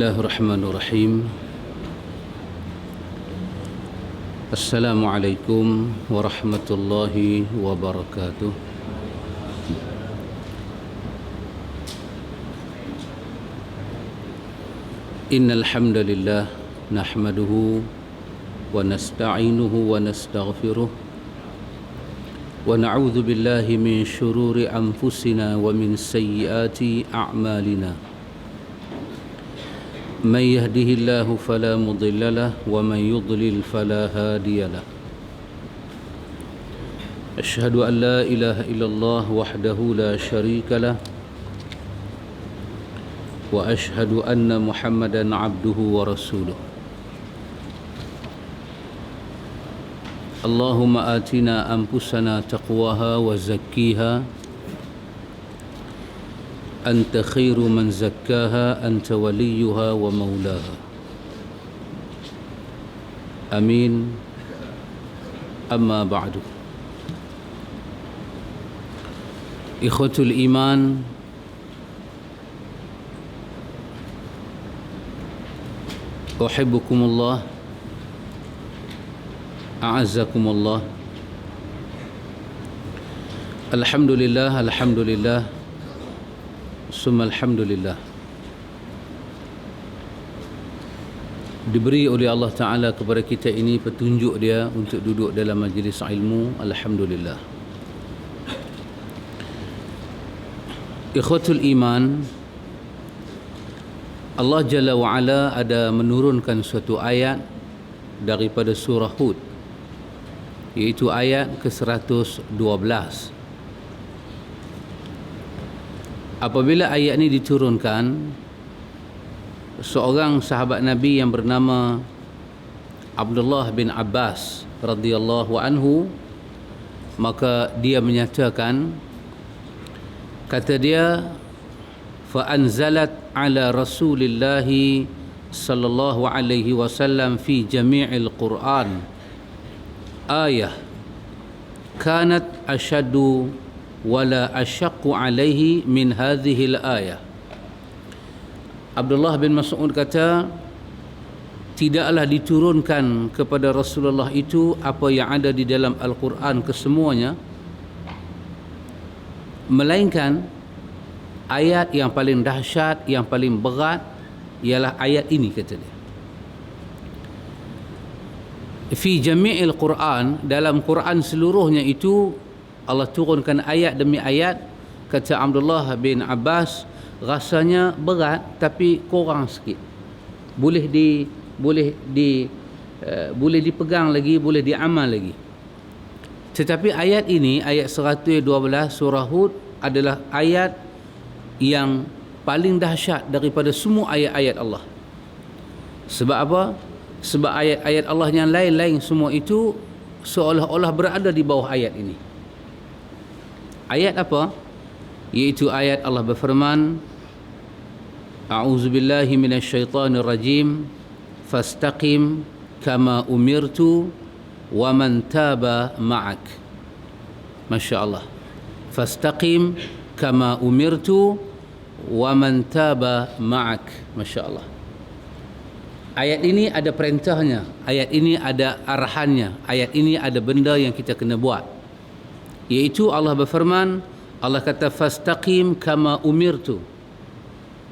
Bismillahirrahmanirrahim. Assalamualaikum warahmatullahi wabarakatuh. Innal hamdalillah nahmaduhu wa nasta'inuhu wa nastaghfiruh wa na'udzu billahi min shururi anfusina wa min sayyiati a'malina. من يهده الله فلا مضل له ومن يضلل فلا هادي له أشهد أن لا إله إلا الله وحده لا شريك له وأشهد أن محمدا عبده ورسوله اللهم آتنا أنفسنا تقواها وزكيها أنت خير من زكاها أنت وليها ومولاها آمين. أما بعد إخوة الإيمان أحبكم الله أعزكم الله. الحمد لله الحمد لله Summa alhamdulillah. Diberi oleh Allah Ta'ala kepada kita ini petunjuk dia untuk duduk dalam majlis ilmu. Alhamdulillah. Ikhwatul iman, Allah Jalla wa'ala ada menurunkan suatu ayat daripada surah Hud, iaitu ayat ke-112. Apabila ayat ini diturunkan, seorang sahabat Nabi yang bernama Abdullah bin Abbas radhiyallahu anhu, maka dia menyatakan, kata dia, fa anzalat ala Rasulillah sallallahu alaihi wasallam fi jami'il Quran ayah kanat ashadu wala asyaqqu alaihi min hadhihi al-ayah. Abdullah bin Mas'ud kata, tidaklah diturunkan kepada Rasulullah itu apa yang ada di dalam Al-Quran kesemuanya, melainkan ayat yang paling dahsyat, yang paling berat ialah ayat ini, kata dia. Fi jami'il Quran, dalam Quran seluruhnya itu Allah turunkan ayat demi ayat. Kata Abdullah bin Abbas, rasanya berat tapi kurang sikit. Boleh dipegang lagi, boleh diamal lagi. Tetapi ayat ini, ayat 112 surah Hud, adalah ayat yang paling dahsyat daripada semua ayat-ayat Allah. Sebab apa? Sebab ayat-ayat Allah yang lain-lain semua itu seolah-olah berada di bawah ayat ini. Ayat apa? Iaitu ayat Allah berfirman, A'udzubillahi minasyaitanir rajim, fastaqim kama umirtu wa man taba ma'ak. Masya Allah. Fastaqim kama umirtu wa man taba ma'ak. Masya Allah. Ayat ini ada perintahnya, ayat ini ada arahannya, ayat ini ada benda yang kita kena buat. Iaitu Allah berfirman, Allah kata, fastaqim kama umirtu.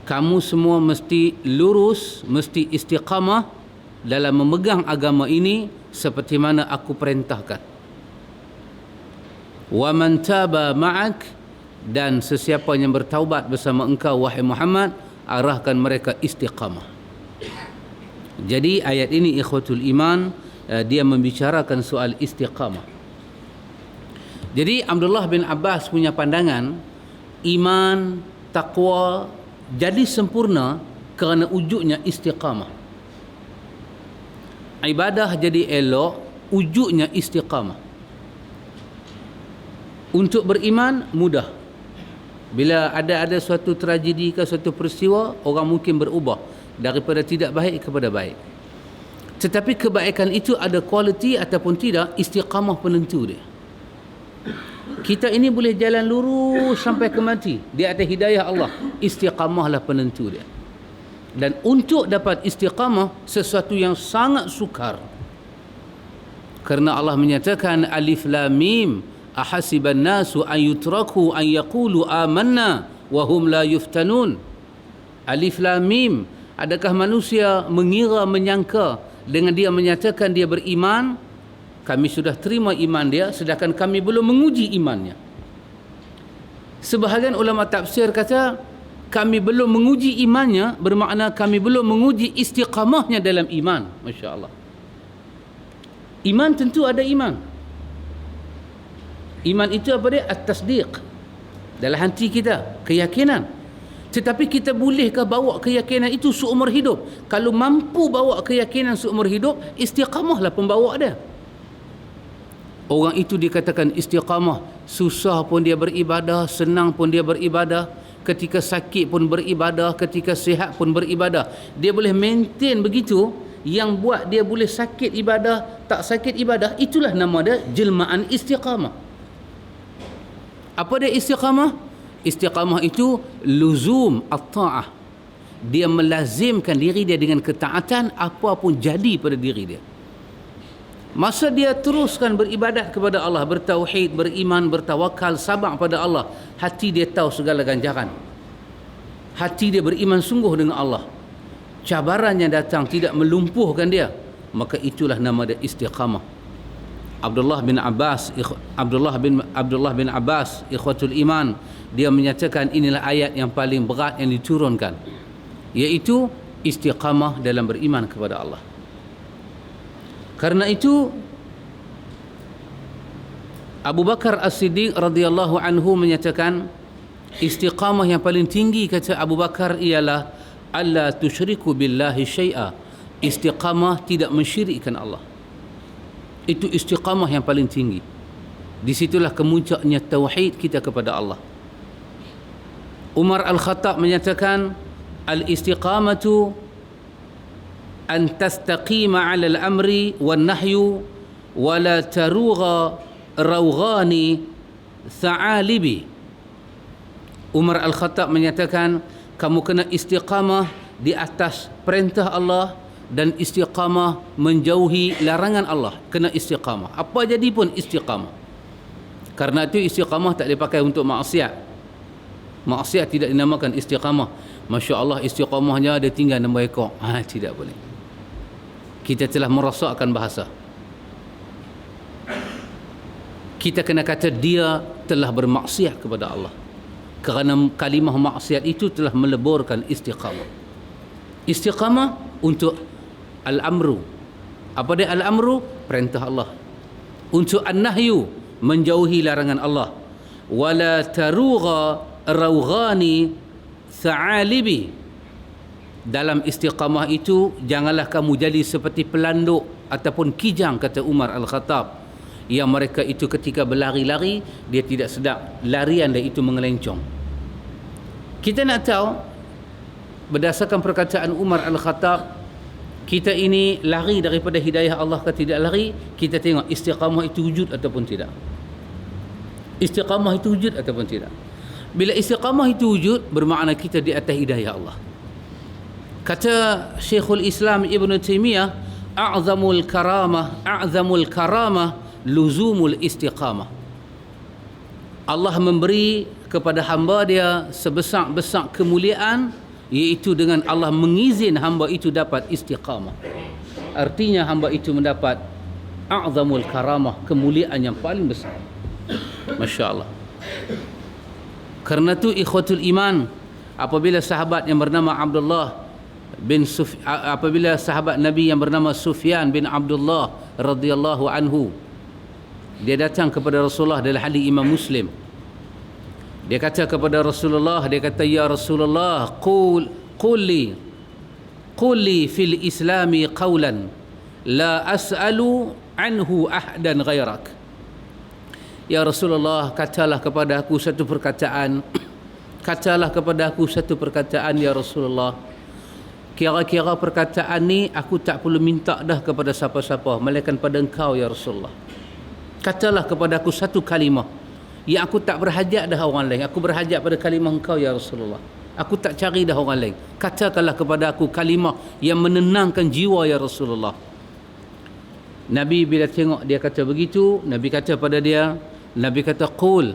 Kamu semua mesti lurus, mesti istiqamah dalam memegang agama ini seperti mana aku perintahkan. Wa man taba ma'ak, dan sesiapa yang bertaubat bersama engkau wahai Muhammad, arahkan mereka istiqamah. Jadi ayat ini, ikhwatul iman, dia membicarakan soal istiqamah. Jadi Abdullah bin Abbas punya pandangan, iman, taqwa jadi sempurna kerana wujudnya istiqamah. Ibadah jadi elok, wujudnya istiqamah. Untuk beriman mudah. Bila ada suatu tragedi ke suatu peristiwa, orang mungkin berubah daripada tidak baik kepada baik. Tetapi kebaikan itu ada kualiti ataupun tidak, istiqamah penentu dia. Kita ini boleh jalan lurus sampai ke mati di atas hidayah Allah, istiqamahlah penentu dia. Dan untuk dapat istiqamah sesuatu yang sangat sukar. Karena Allah menyatakan alif lam mim ahasiban nasu an yutraku an yaqulu amanna wa hum la yuftanun. Alif lam mim, adakah manusia mengira menyangka dengan dia menyatakan dia beriman, kami sudah terima iman dia, sedangkan kami belum menguji imannya. Sebahagian ulama tafsir kata kami belum menguji imannya bermakna kami belum menguji istiqamahnya dalam iman. Masya Allah. Iman tentu ada iman. Iman itu apa dia? At-tasdiq. Dalam hati kita, keyakinan. Tetapi kita bolehkah bawa keyakinan itu seumur hidup? Kalau mampu bawa keyakinan seumur hidup, istiqamahlah pembawa dia. Orang itu dikatakan istiqamah. Susah pun dia beribadah, senang pun dia beribadah, ketika sakit pun beribadah, ketika sihat pun beribadah. Dia boleh maintain begitu. Yang buat dia boleh sakit ibadah, tak sakit ibadah, itulah nama dia jelmaan istiqamah. Apa dia istiqamah? Istiqamah itu luzum at-ta'ah. Dia melazimkan diri dia dengan ketaatan apa pun jadi pada diri dia. Masa dia teruskan beribadat kepada Allah, bertauhid, beriman, bertawakal, sabar pada Allah, hati dia tahu segala ganjaran. Hati dia beriman sungguh dengan Allah. Cabaran yang datang tidak melumpuhkan dia, maka itulah nama dia istiqamah. Abdullah bin Abbas ikhwatul iman, dia menyatakan inilah ayat yang paling berat yang diturunkan, iaitu istiqamah dalam beriman kepada Allah. Karena itu Abu Bakar As-Siddiq radhiyallahu anhu menyatakan istiqamah yang paling tinggi, kata Abu Bakar, ialah alla tusyriku billahi syai'a. Istiqamah tidak mensyirikkan Allah. Itu istiqamah yang paling tinggi. Di situlah kemuncaknya tauhid kita kepada Allah. Umar Al-Khattab menyatakan al-istiqamatu an tastaqima 'ala al-amri wan nahyu wa la tarugha rawghani tha'alibi. Umar Al-Khattab menyatakan kamu kena istiqamah di atas perintah Allah dan istiqamah menjauhi larangan Allah. Kena istiqamah. Apa jadi pun istiqamah. Karena itu istiqamah tak dipakai untuk maksiat. Maksiat tidak dinamakan istiqamah. Masya Allah istiqamahnya dia tinggal 6 ekor. Tidak boleh. Kita telah merosakkan bahasa. Kita kena kata dia telah bermaksiat kepada Allah. Kerana kalimah maksiat itu telah meleburkan istiqamah. Istiqamah untuk al-amru. Apa dia al-amru? Perintah Allah. Untuk an-nahyu, menjauhi larangan Allah. Wala tarugha rawghani tha'alibi. Dalam istiqamah itu janganlah kamu jadi seperti pelanduk ataupun kijang, kata Umar Al-Khattab, yang mereka itu ketika berlari-lari dia tidak sedap larian dia itu mengelencong. Kita nak tahu berdasarkan perkataan Umar Al-Khattab, kita ini lari daripada hidayah Allah ke tidak lari, kita tengok istiqamah itu wujud ataupun tidak. Istiqamah itu wujud ataupun tidak. Bila istiqamah itu wujud, bermakna kita di atas hidayah Allah. Kata Syekhul Islam Ibn Taymiyah, a'zamul karamah luzumul istiqamah. Allah memberi kepada hamba dia sebesar-besar kemuliaan, iaitu dengan Allah mengizin hamba itu dapat istiqamah. Artinya hamba itu mendapat a'zamul karamah, kemuliaan yang paling besar. Masya Allah. Karena itu ikhwatul iman, apabila sahabat yang bernama apabila sahabat Nabi yang bernama Sufyan bin Abdullah radhiyallahu anhu, dia datang kepada Rasulullah dalam hadis Imam Muslim. Dia kata kepada Rasulullah, dia kata, ya Rasulullah, qul li fil islami qawlan la as'alu anhu ahadan ghairak. Ya Rasulullah, katalah kepada aku satu perkataan. Katalah kepada aku satu perkataan ya Rasulullah. Kira-kira perkataan ni aku tak perlu minta dah kepada siapa-siapa, melainkan pada engkau ya Rasulullah. Katalah kepada aku satu kalimah yang aku tak berhajat dah orang lain. Aku berhajat pada kalimah engkau ya Rasulullah. Aku tak cari dah orang lain. Katakanlah kepada aku kalimah yang menenangkan jiwa ya Rasulullah. Nabi bila tengok dia kata begitu, Nabi kata pada dia, Nabi kata qul.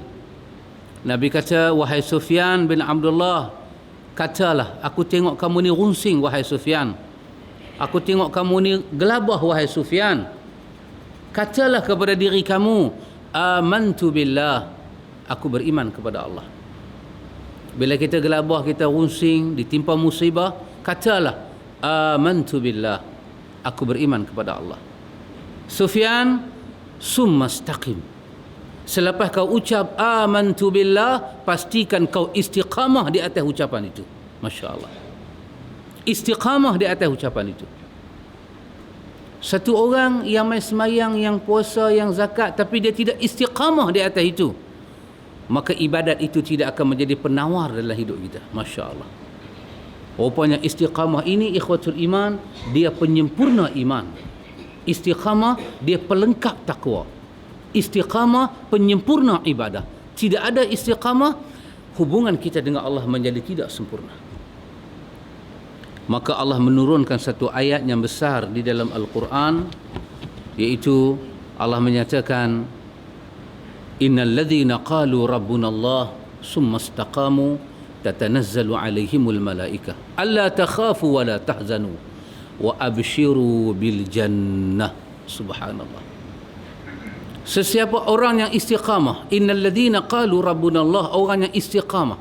Nabi kata, wahai Sufyan bin Abdullah, katalah, aku tengok kamu ni runsing wahai Sufyan. Aku tengok kamu ni gelabah wahai Sufyan. Katalah kepada diri kamu, amantu billah, aku beriman kepada Allah. Bila kita gelabah, kita runsing, ditimpa musibah, katalah, amantu billah, aku beriman kepada Allah. Sufyan, summa istaqim. Selepas kau ucap amantu billah, pastikan kau istiqamah di atas ucapan itu. Masya Allah. Istiqamah di atas ucapan itu. Satu orang yang main semayang, yang puasa, yang zakat, tapi dia tidak istiqamah di atas itu, maka ibadat itu tidak akan menjadi penawar dalam hidup kita. Masya Allah. Rupanya istiqamah ini, ikhwatul iman, dia penyempurna iman. Istiqamah dia pelengkap takwa. Istiqamah penyempurna ibadah. Tidak ada istiqamah, hubungan kita dengan Allah menjadi tidak sempurna. Maka Allah menurunkan satu ayat yang besar di dalam Al-Quran, iaitu Allah menyatakan, innal ladzina qalu rabbuna Allah summa istaqamu tatanazzalu alaihimul malaikah alla takhafu wa la tahzanu wa abshiru bil jannah. Subhanallah. Sesiapa orang yang istiqamah, innal ladzina qalu rabbuna Allah, orang yang istiqamah.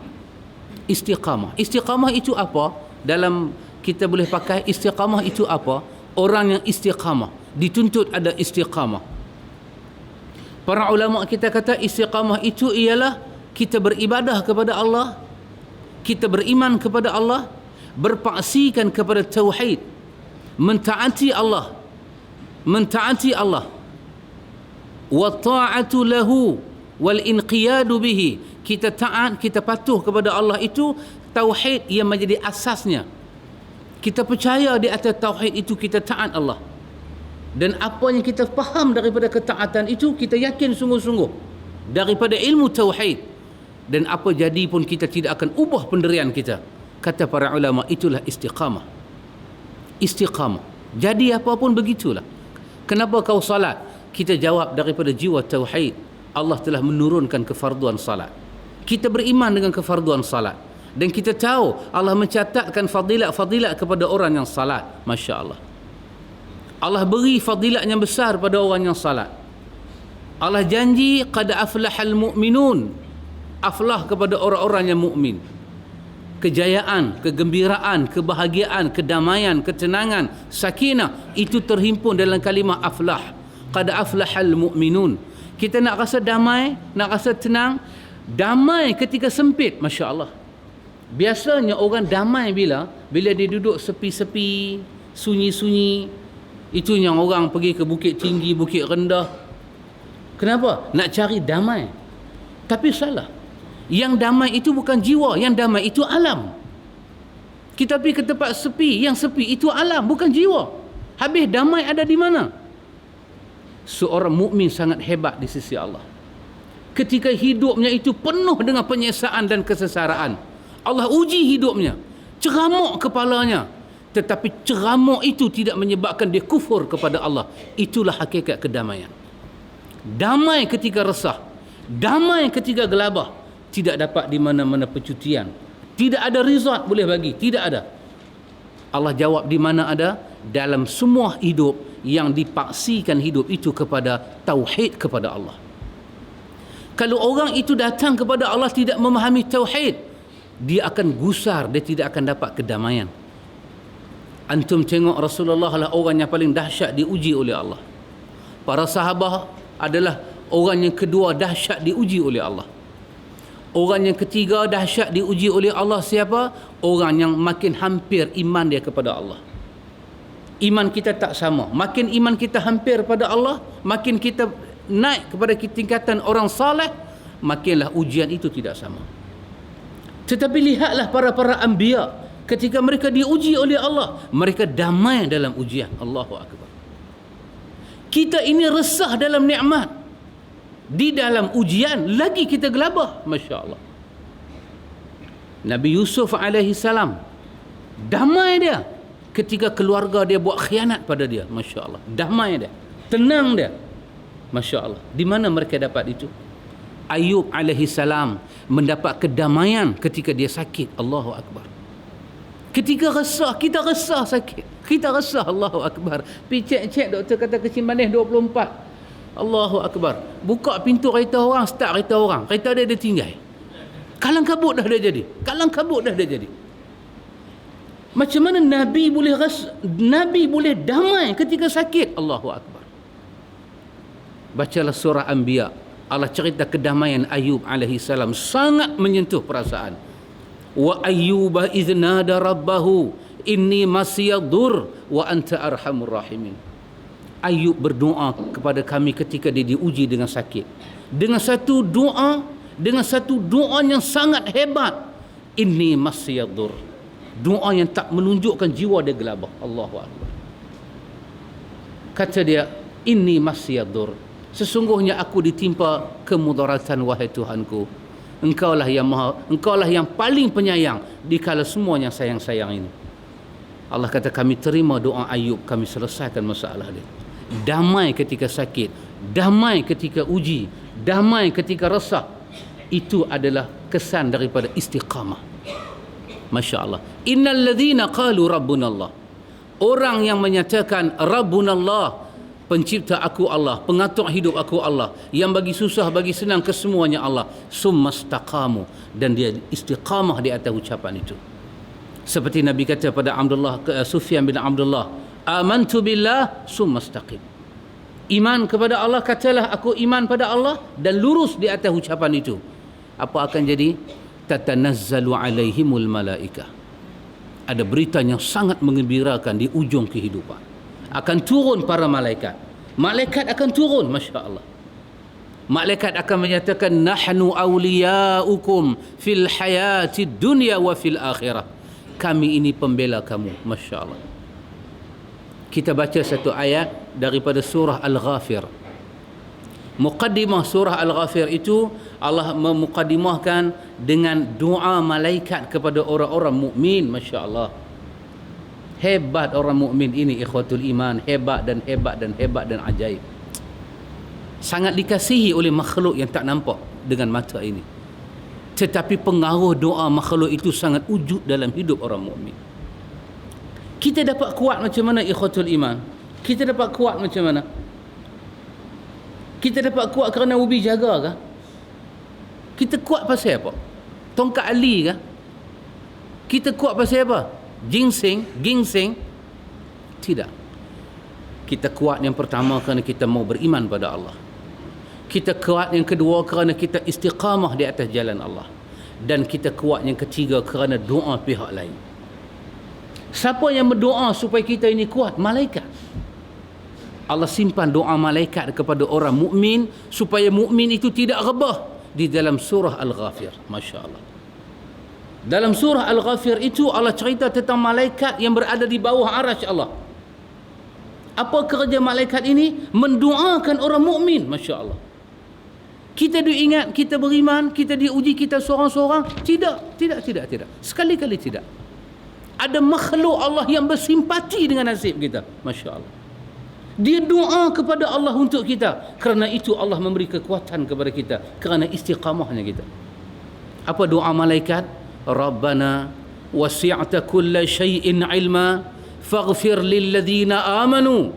Istiqamah itu apa? Dalam kita boleh pakai istiqamah itu apa? Orang yang istiqamah, dituntut ada istiqamah. Para ulama kita kata istiqamah itu ialah kita beribadah kepada Allah, kita beriman kepada Allah, berpaksikan kepada tauhid, mentaati Allah, wa ta'atu lahu wal inqiyadu bihi. Kita taat, kita patuh kepada Allah, itu tauhid yang menjadi asasnya. Kita percaya di atas tauhid itu, kita taat Allah. Dan apa yang kita faham daripada ketaatan itu, kita yakin sungguh-sungguh daripada ilmu tauhid. Dan apa jadi pun kita tidak akan ubah pendirian kita. Kata para ulama, itulah istiqamah. Istiqamah. Jadi apa pun begitulah. Kenapa kau salat? Kita jawab daripada jiwa tauhid. Allah telah menurunkan kefarduan salat. Kita beriman dengan kefarduan salat. Dan kita tahu Allah mencatatkan fadilat-fadilat kepada orang yang salat. Masya Allah. Allah beri fadilat yang besar pada orang yang salat. Allah janji qad aflahal mu'minun. Aflah kepada orang-orang yang mukmin. Kejayaan, kegembiraan, kebahagiaan, kedamaian, ketenangan, sakinah, itu terhimpun dalam kalimah aflah. Qad aflahal mu'minun. Kita nak rasa damai, nak rasa tenang, damai ketika sempit. Masya Allah. Biasanya orang damai bila dia duduk sepi-sepi, sunyi-sunyi. Itu yang orang pergi ke bukit tinggi, bukit rendah. Kenapa? Nak cari damai. Tapi salah. Yang damai itu bukan jiwa, yang damai itu alam. Kita pergi ke tempat sepi, yang sepi itu alam, bukan jiwa. Habis damai ada di mana? Seorang mukmin sangat hebat di sisi Allah. Ketika hidupnya itu penuh dengan penyiksaan dan kesesaraan, Allah uji hidupnya, ceramuk kepalanya, tetapi ceramuk itu tidak menyebabkan dia kufur kepada Allah. Itulah hakikat kedamaian. Damai ketika resah, damai ketika gelabah. Tidak dapat di mana-mana percutian, tidak ada result boleh bagi, tidak ada. Allah jawab di mana ada? Dalam semua hidup yang dipaksikan hidup itu kepada tauhid kepada Allah. Kalau orang itu datang kepada Allah tidak memahami tauhid, dia akan gusar, dia tidak akan dapat kedamaian. Antum tengok Rasulullah adalah orang yang paling dahsyat diuji oleh Allah. Para sahabat adalah orang yang kedua dahsyat diuji oleh Allah. Orang yang ketiga dahsyat diuji oleh Allah siapa? Orang yang makin hampir iman dia kepada Allah. Iman kita tak sama. Makin iman kita hampir pada Allah, makin kita naik kepada tingkatan orang saleh, makinlah ujian itu tidak sama. Tetapi lihatlah para anbiya, ketika mereka diuji oleh Allah, mereka damai dalam ujian. Allahu akbar. Kita ini resah dalam nikmat, di dalam ujian lagi kita gelabah. Masya Allah. Nabi Yusuf alaihi salam, damai dia ketika keluarga dia buat khianat pada dia. Masya Allah. Damai dia, tenang dia. Masya Allah. Di mana mereka dapat itu? Ayub alaihi salam mendapat kedamaian ketika dia sakit. Allahu Akbar. Ketika resah, kita resah sakit, kita resah, Allahu Akbar. Pergi cek doktor kata kecil manis 24. Allahu Akbar. Buka pintu kereta orang, start kereta orang, kereta dia tinggal. Kalang kabut dah dia jadi. Kalang kabut dah dia jadi. Macam mana Nabi boleh damai ketika sakit? Allahu Akbar. Bacalah surah Anbiya. Allah cerita kedamaian Ayub alaihi salam, sangat menyentuh perasaan. Wa ayyuba idh nada rabbahu inni masyadur wa anta arhamur rahimin. Ayub berdoa kepada kami ketika dia diuji dengan sakit. Dengan satu doa yang sangat hebat. Inni masyadur. Doa yang tak menunjukkan jiwa dia gelabah. Allahu Akbar. Kata dia, inni masyadur. Sesungguhnya aku ditimpa kemudaratan, wahai Tuhanku. Engkaulah yang paling penyayang di kala semua yang sayang-sayang ini. Allah kata, kami terima doa Ayub, kami selesaikan masalah dia. Damai ketika sakit, damai ketika uji, damai ketika resah. Itu adalah kesan daripada istiqamah. Masya Allah. Innal ladzina qalu rabbunallah. Orang yang menyatakan rabbunallah, pencipta aku Allah, pengatur hidup aku Allah, yang bagi susah bagi senang kesemuanya Allah, summastaqamu, dan dia istiqamah di atas ucapan itu. Seperti Nabi kata pada Sufyan bin Abdullah, amantu billah summastaqim. Iman kepada Allah, katalah aku iman pada Allah, dan lurus di atas ucapan itu. Apa akan jadi? Tatanazzalu alaihimul malaikah. Ada berita yang sangat menggembirakan di ujung kehidupan. Akan turun para malaikat. Malaikat akan turun, Masya Allah. Malaikat akan menyatakan, nahnu awliyaukum fil hayati dunya wa fil akhirah. Kami ini pembela kamu. Masya Allah. Kita baca satu ayat daripada surah Al-Ghafir. Muqaddimah surah Al-Ghafir itu Allah memuqaddimahkan dengan doa malaikat kepada orang-orang mukmin. Masya Allah. Hebat orang mukmin ini, ikhwatul iman. Hebat dan ajaib. Sangat dikasihi oleh makhluk yang tak nampak dengan mata ini. Tetapi pengaruh doa makhluk itu sangat wujud dalam hidup orang mukmin. Kita dapat kuat macam mana, ikhwatul iman? Kita dapat kuat macam mana? Kita dapat kuat kerana ubi jaga kah? Kita kuat pasal apa? Tongkat Ali kah? Kita kuat pasal apa? Ginseng? Tidak. Kita kuat yang pertama kerana kita mau beriman pada Allah. Kita kuat yang kedua kerana kita istiqamah di atas jalan Allah. Dan kita kuat yang ketiga kerana doa pihak lain. Siapa yang berdoa supaya kita ini kuat? Malaikat. Allah simpan doa malaikat kepada orang mukmin supaya mukmin itu tidak rebah. Di dalam surah Al-Ghafir. Masya Allah. Dalam surah Al-Ghafir itu Allah cerita tentang malaikat yang berada di bawah arasy Allah. Apa kerja malaikat ini? Mendoakan orang mukmin. Masya Allah. Kita diingat, kita beriman, kita diuji, kita seorang-seorang. Tidak. Sekali-kali tidak. Ada makhluk Allah yang bersimpati dengan nasib kita. Masya Allah. Dia doa kepada Allah untuk kita. Kerana itu Allah memberi kekuatan kepada kita. Kerana istiqamahnya kita. Apa doa malaikat? Rabbana wasi'ta kulla syai'in ilma faghfir lilladzina amanu.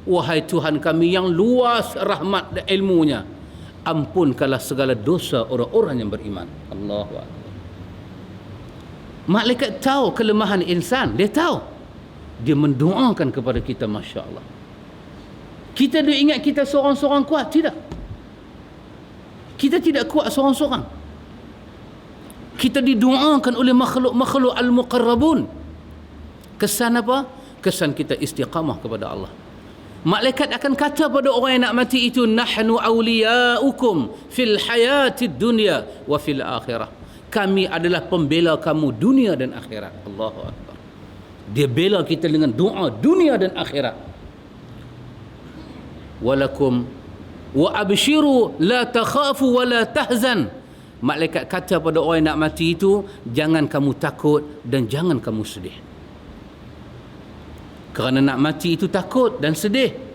Wahai Tuhan kami yang luas rahmat dan ilmunya, ampunkanlah segala dosa orang-orang yang beriman. Allahu Akbar. Malaikat tahu kelemahan insan. Dia tahu. Dia mendoakan kepada kita. Masya Allah. Kita ingat kita seorang-seorang kuat. Tidak. Kita tidak kuat seorang-seorang. Kita didoakan oleh makhluk-makhluk al-muqarrabun. Kesan apa? Kesan kita istiqamah kepada Allah. Malaikat akan kata pada orang yang nak mati itu, nahnu awliyaukum fil hayatid dunya wa fil akhirah. Kami adalah pembela kamu dunia dan akhirat. Allahu Akbar. Dia bela kita dengan doa dunia dan akhirat. Walakum wa abshiru la takhafu wa la tahzan. malaikat kata pada orang yang nak mati itu, jangan kamu takut dan jangan kamu sedih. Kerana nak mati itu takut dan sedih.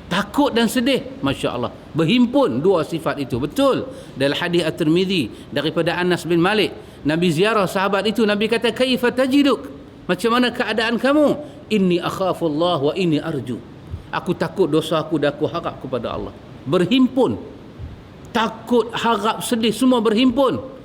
Takut dan sedih, Masya Allah. Berhimpun dua sifat itu. Betul. Dalam hadis At-Tirmidzi daripada Anas bin Malik, Nabi ziarah sahabat itu, Nabi kata, kaifa tajiduk? Macam mana keadaan kamu? Inni akhafullah wa inni arju. Aku takut dosa aku dan aku harap kepada Allah. Berhimpun. Takut, harap, sedih, semua berhimpun.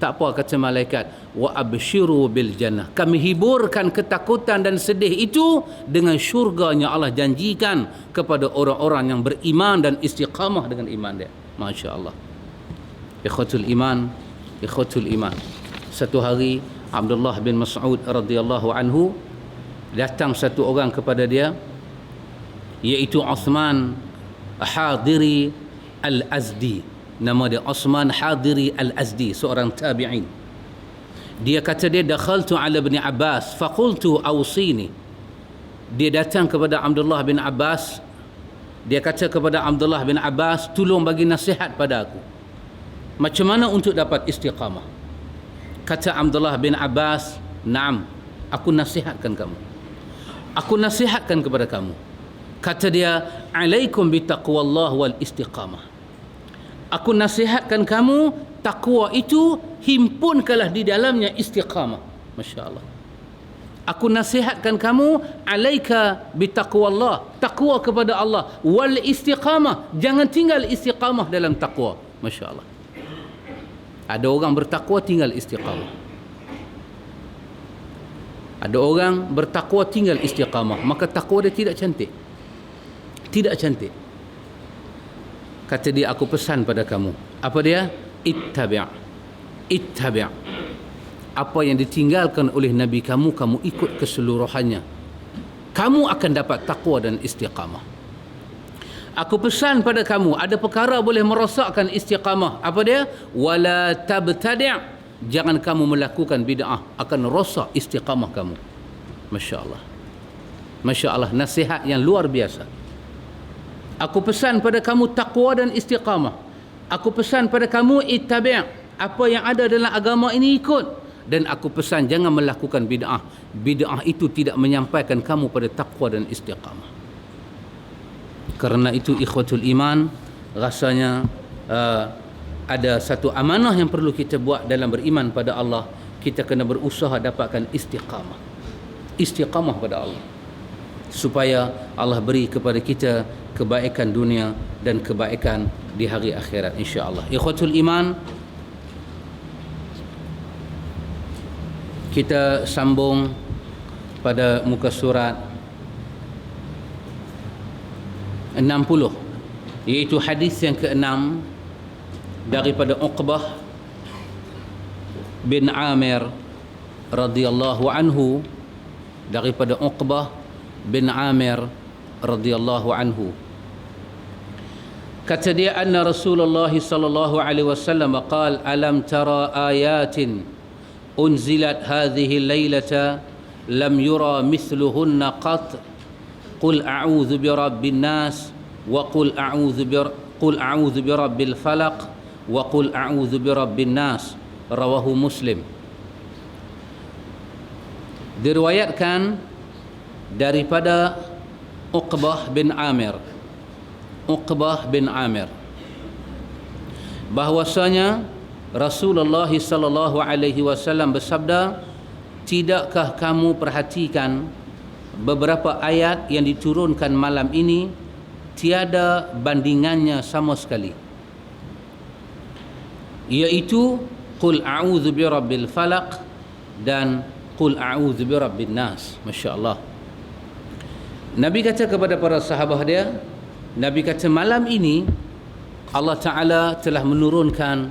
Tak apa, kata malaikat, wa abshiru bil jannah. Kami hiburkan ketakutan dan sedih itu dengan syurganya Allah janjikan kepada orang-orang yang beriman dan istiqamah dengan iman dia. Masya Allah. Ikhwatul iman, ikhwatul iman. Satu hari Abdullah bin Mas'ud radhiyallahu anhu, datang satu orang kepada dia, iaitu Uthman Hadiri Al-Azdi. Nama dia Uthman Hadiri Al-Azdi, seorang tabi'in. Dia kata dia, dakhaltu ala ibn Abbas faqultu awsini. Dia datang kepada Abdullah bin Abbas, dia kata kepada Abdullah bin Abbas, tolong bagi nasihat pada aku, macam mana untuk dapat istiqamah. Kata Abdullah bin Abbas, naam, aku nasihatkan kamu, aku nasihatkan kepada kamu. Kata dia, alaikum bitaqwallah wal istiqamah. Aku nasihatkan kamu, takwa itu himpunkanlah di dalamnya istiqamah. Masya Allah. Aku nasihatkan kamu, alaika bitaqwallah, takwa kepada Allah, wal istiqamah, jangan tinggal istiqamah dalam takwa. Masya Allah. Ada orang bertakwa tinggal istiqamah. Ada orang bertakwa tinggal istiqamah, maka takwa dia tidak cantik. Tidak cantik. Kata dia, aku pesan pada kamu. Apa dia? Ittabi'. Ittabi'. Apa yang ditinggalkan oleh Nabi kamu, kamu ikut keseluruhannya. Kamu akan dapat takwa dan istiqamah. Aku pesan pada kamu, ada perkara boleh merosakkan istiqamah. Apa dia? Wala tabtadi'. Jangan kamu melakukan bid'ah, akan rosak istiqamah kamu. Masya Allah. Masya Allah, nasihat yang luar biasa. Aku pesan pada kamu takwa dan istiqamah. Aku pesan pada kamu ittabi'. Apa yang ada dalam agama ini ikut. Dan aku pesan jangan melakukan bid'ah. Bid'ah itu tidak menyampaikan kamu pada takwa dan istiqamah. Kerana itu ikhwatul iman, rasanya ada satu amanah yang perlu kita buat dalam beriman pada Allah. Kita kena berusaha dapatkan istiqamah. Istiqamah pada Allah. Supaya Allah beri kepada kita kebaikan dunia dan kebaikan di hari akhirat, insya-Allah. Ikhwatul iman, kita sambung pada muka surat 60, iaitu hadis yang ke-6 daripada Uqbah bin Amir radhiyallahu anhu, daripada Uqbah bin Amir radhiyallahu anhu. Kata dia, anna Rasulullah sallallahu alaihi wasallam qala, alam tara ayatin unzilat hadhihi laylata lam yura mithluhunna qat, qul a'udzu birabbin nas wa qul a'udzu birabbil falaq wa qul a'udzu birabbin nas. Rawahu Muslim. Diriwayatkan daripada Uqbah bin Amir, Uqbah bin Amir, bahwasanya Rasulullah sallallahu alaihi wasallam bersabda, tidakkah kamu perhatikan beberapa ayat yang diturunkan malam ini tiada bandingannya sama sekali, iaitu qul a'udzu birabbil falaq dan qul a'udzu birabbin nas. Masya-Allah. Nabi kata kepada para sahabat dia, Nabi kata, malam ini Allah Ta'ala telah menurunkan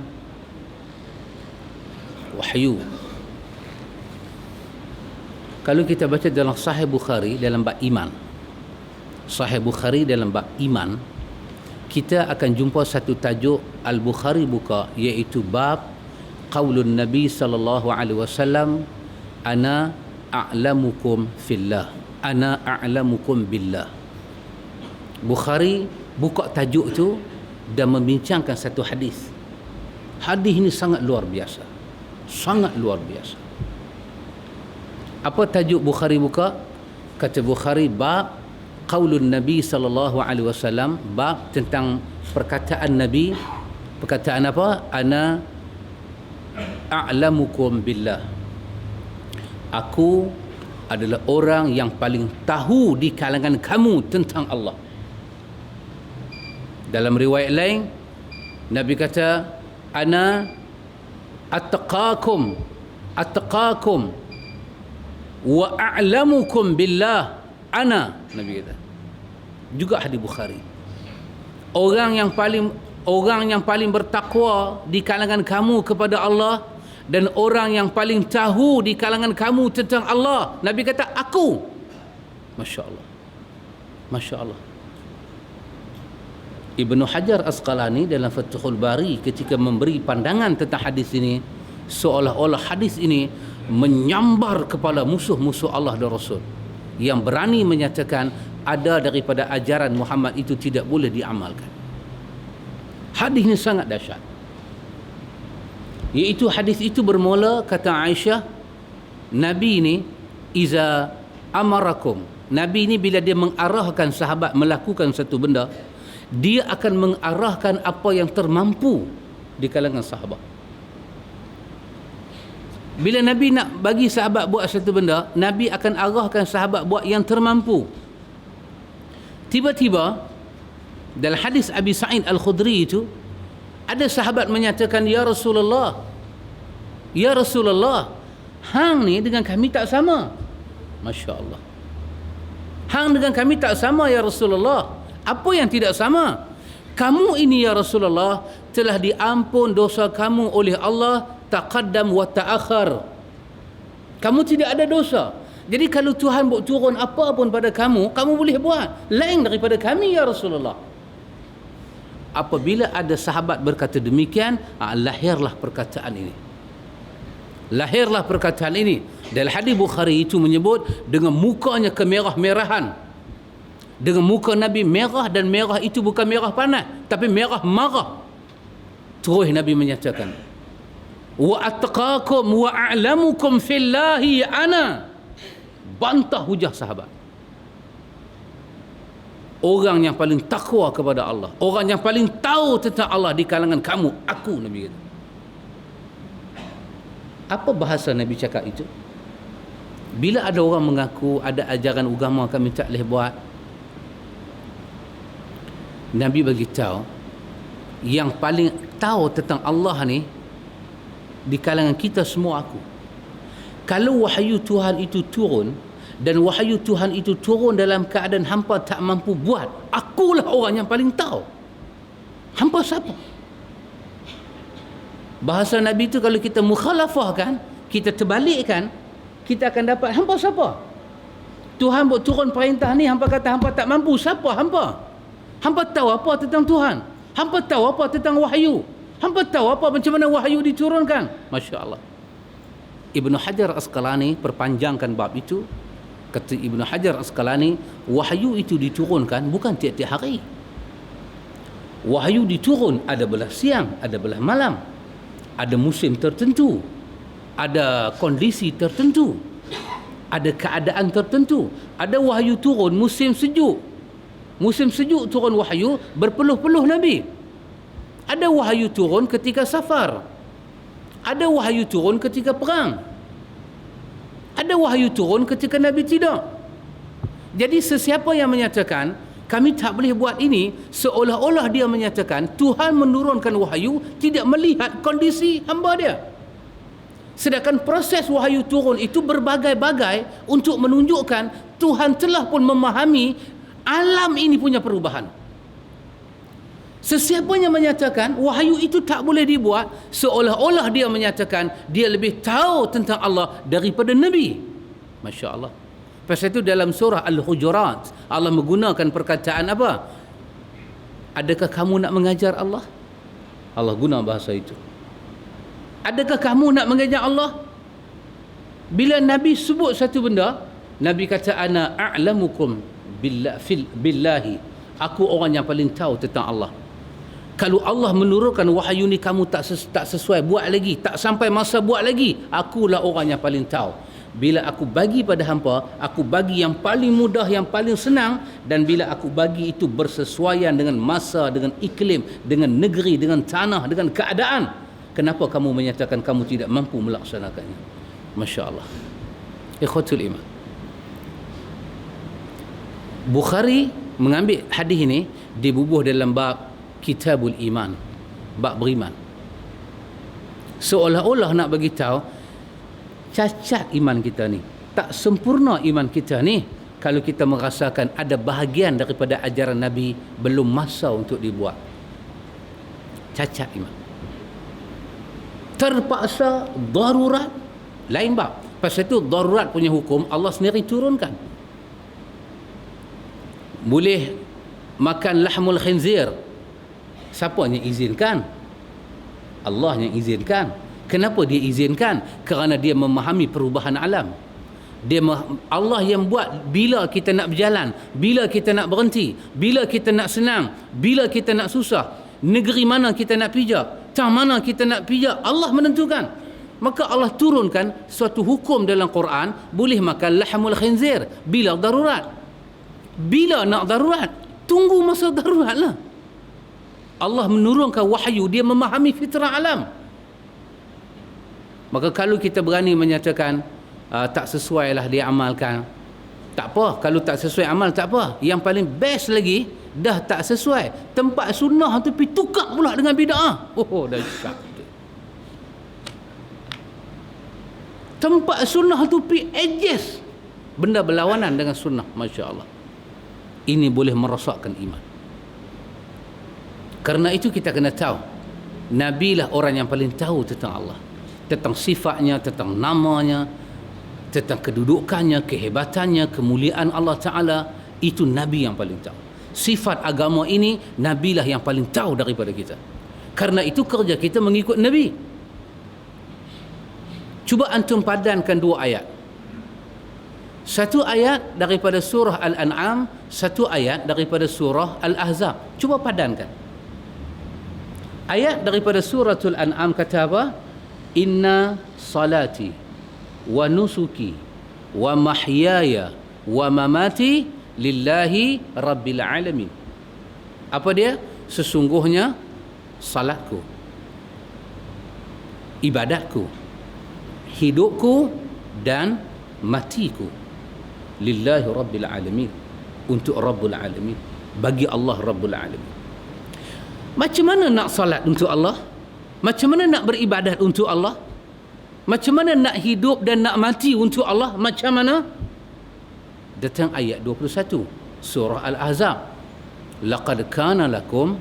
wahyu. Kalau kita baca dalam Sahih Bukhari dalam bab iman, Sahih Bukhari dalam bab iman, kita akan jumpa satu tajuk Al-Bukhari buka, iaitu bab qaulun Nabi sallallahu alaihi wasallam, ana a'lamukum fillah, ana a'lamukum billah. Bukhari buka tajuk tu dan membincangkan satu hadis. Hadis ini sangat luar biasa. Sangat luar biasa. Apa tajuk Bukhari buka? Kata Bukhari, bab qaulun Nabi sallallahu alaihi wasallam, bab tentang perkataan Nabi. Perkataan apa? Ana a'lamukum billah. Aku adalah orang yang paling tahu di kalangan kamu tentang Allah. Dalam riwayat lain, Nabi kata, ana attaqakum wa a'lamukum billah. Ana, Nabi kata. Juga hadis Bukhari. Orang yang paling bertakwa di kalangan kamu kepada Allah dan orang yang paling tahu di kalangan kamu tentang Allah, Nabi kata, aku. Masya Allah. Masya Allah. Ibnu Hajar Asqalani dalam Fathul Bari ketika memberi pandangan tentang hadis ini, seolah-olah hadis ini menyambar kepala musuh-musuh Allah dan Rasul yang berani menyatakan ada daripada ajaran Muhammad itu tidak boleh diamalkan. Hadis ini sangat dahsyat. Iaitu hadis itu bermula, kata Aisyah, Nabi ini iza amarakum, Nabi ini bila dia mengarahkan sahabat melakukan satu benda, dia akan mengarahkan apa yang termampu di kalangan sahabat. Bila Nabi nak bagi sahabat buat satu benda, Nabi akan arahkan sahabat buat yang termampu. Tiba-tiba dalam hadis Abi Sa'id Al-Khudri itu, ada sahabat menyatakan, ya Rasulullah, hang ni dengan kami tak sama. Masya Allah. Hang dengan kami tak sama ya Rasulullah. Apa yang tidak sama? Kamu ini ya Rasulullah telah diampun dosa kamu oleh Allah, taqaddam wa ta'akhir. Kamu tidak ada dosa. Jadi kalau Tuhan buat turun apa pun pada kamu, kamu boleh buat. Lain daripada kami ya Rasulullah. Apabila ada sahabat berkata demikian, lahirlah perkataan ini. Lahirlah perkataan ini. Dalam hadis Bukhari itu menyebut dengan mukanya kemerah-merahan. Dengan muka Nabi merah, dan merah itu bukan merah panas, tapi merah marah. Terus Nabi menyatakan, wa attaqakum wa a'lamukum fillahi ana. Bantah hujah sahabat. Orang yang paling takwa kepada Allah, orang yang paling tahu tentang Allah di kalangan kamu, aku, Nabi kata. Apa bahasa Nabi cakap itu? Bila ada orang mengaku ada ajaran agama kami tak boleh buat, Nabi bagi tahu yang paling tahu tentang Allah ni di kalangan kita semua aku. Kalau wahyu Tuhan itu turun, dan wahyu Tuhan itu turun dalam keadaan hampa tak mampu buat, akulah orang yang paling tahu. Hampa siapa? Bahasa Nabi itu kalau kita mukhalafahkan, kita terbalikkan, kita akan dapat hampa siapa? Tuhan buat turun perintah ni, hampa kata hampa tak mampu. Siapa hampa? Hampa tahu apa tentang Tuhan? Hampa tahu apa tentang wahyu? Hampa tahu apa macam mana wahyu diturunkan? Masya Allah. Ibnu Hajar Asqalani perpanjangkan bab itu. Kata Ibnu Hajar Asqalani, wahyu itu diturunkan bukan tiap-tiap hari. Wahyu diturun ada belah siang, ada belah malam. Ada musim tertentu. Ada kondisi tertentu. Ada keadaan tertentu. Ada wahyu turun musim sejuk. Musim sejuk turun wahyu berpeluh-peluh Nabi. Ada wahyu turun ketika safar. Ada wahyu turun ketika perang. Ada wahyu turun ketika Nabi tidak. Jadi sesiapa yang menyatakan kami tak boleh buat ini, seolah-olah dia menyatakan Tuhan menurunkan wahyu tidak melihat kondisi hamba dia. Sedangkan proses wahyu turun itu berbagai-bagai untuk menunjukkan Tuhan telah pun memahami alam ini punya perubahan. Sesiapa yang menyatakan wahyu itu tak boleh dibuat, seolah-olah dia menyatakan dia lebih tahu tentang Allah daripada Nabi. Masya Allah. Pasal itu dalam surah Al-Hujurat Allah menggunakan perkataan apa? Adakah kamu nak mengajar Allah? Allah guna bahasa itu. Adakah kamu nak mengajar Allah? Bila Nabi sebut satu benda, Nabi kata ana a'lamukum billahi, aku orang yang paling tahu tentang Allah. Kalau Allah menurunkan wahyu ni kamu tak sesuai, buat lagi, tak sampai masa buat lagi, akulah orang yang paling tahu. Bila aku bagi pada hampa, aku bagi yang paling mudah, yang paling senang, dan bila aku bagi itu bersesuaian dengan masa, dengan iklim, dengan negeri, dengan tanah, dengan keadaan, kenapa kamu menyatakan kamu tidak mampu melaksanakannya? Masya Allah. Ikhwatul iman, Bukhari mengambil hadis ini dibubuh dalam bab Kitabul Iman, bab beriman, seolah-olah nak bagi tahu cacat iman kita ni, tak sempurna iman kita ni kalau kita merasakan ada bahagian daripada ajaran Nabi belum masa untuk dibuat. Cacat iman, terpaksa, darurat, lain bab. Pasal itu darurat punya hukum Allah sendiri turunkan. Boleh makan lahmul khinzir, siapa yang izinkan? Allah yang izinkan. Kenapa dia izinkan? Kerana dia memahami perubahan alam. Allah yang buat bila kita nak berjalan, bila kita nak berhenti, bila kita nak senang, bila kita nak susah, negeri mana kita nak pijak, tang mana kita nak pijak, Allah menentukan. Maka Allah turunkan suatu hukum dalam Quran, boleh makan lahmul khinzir bila darurat. Bila nak darurat? Tunggu masa darurat lah. Allah menurunkan wahyu, dia memahami fitrah alam. Maka kalau kita berani menyatakan tak sesuai lah dia amalkan, tak apa. Kalau tak sesuai amal tak apa. Yang paling best lagi, dah tak sesuai, tempat sunnah tu pergi tukar pula dengan bid'ah. Oh, dah cakap. Tempat sunnah tu pergi adjust benda berlawanan dengan sunnah. Masya Allah. Ini boleh merosakkan iman. Karena itu kita kena tahu, Nabi lah orang yang paling tahu tentang Allah, tentang sifatnya, tentang namanya, tentang kedudukannya, kehebatannya, kemuliaan Allah Ta'ala. Itu Nabi yang paling tahu. Sifat agama ini Nabi lah yang paling tahu daripada kita. Karena itu kerja kita mengikut Nabi. Cuba antum padankan dua ayat. Satu ayat daripada surah Al-An'am, satu ayat daripada surah Al-Ahzab. Cuba padankan. Ayat daripada suratul An'am kata apa? Inna salati wa nusuki wa mahyaya wa mamati lillahi rabbil alamin. Apa dia? Sesungguhnya salatku, ibadatku, hidupku dan matiku lillahi rabbil alamin, untuk Rabbul alamin, bagi Allah Rabbul alamin. Macam mana nak salat untuk Allah? Macam mana nak beribadat untuk Allah? Macam mana nak hidup dan nak mati untuk Allah? Macam mana? Datang ayat 21 surah Al-Ahzab. Laqad kana lakum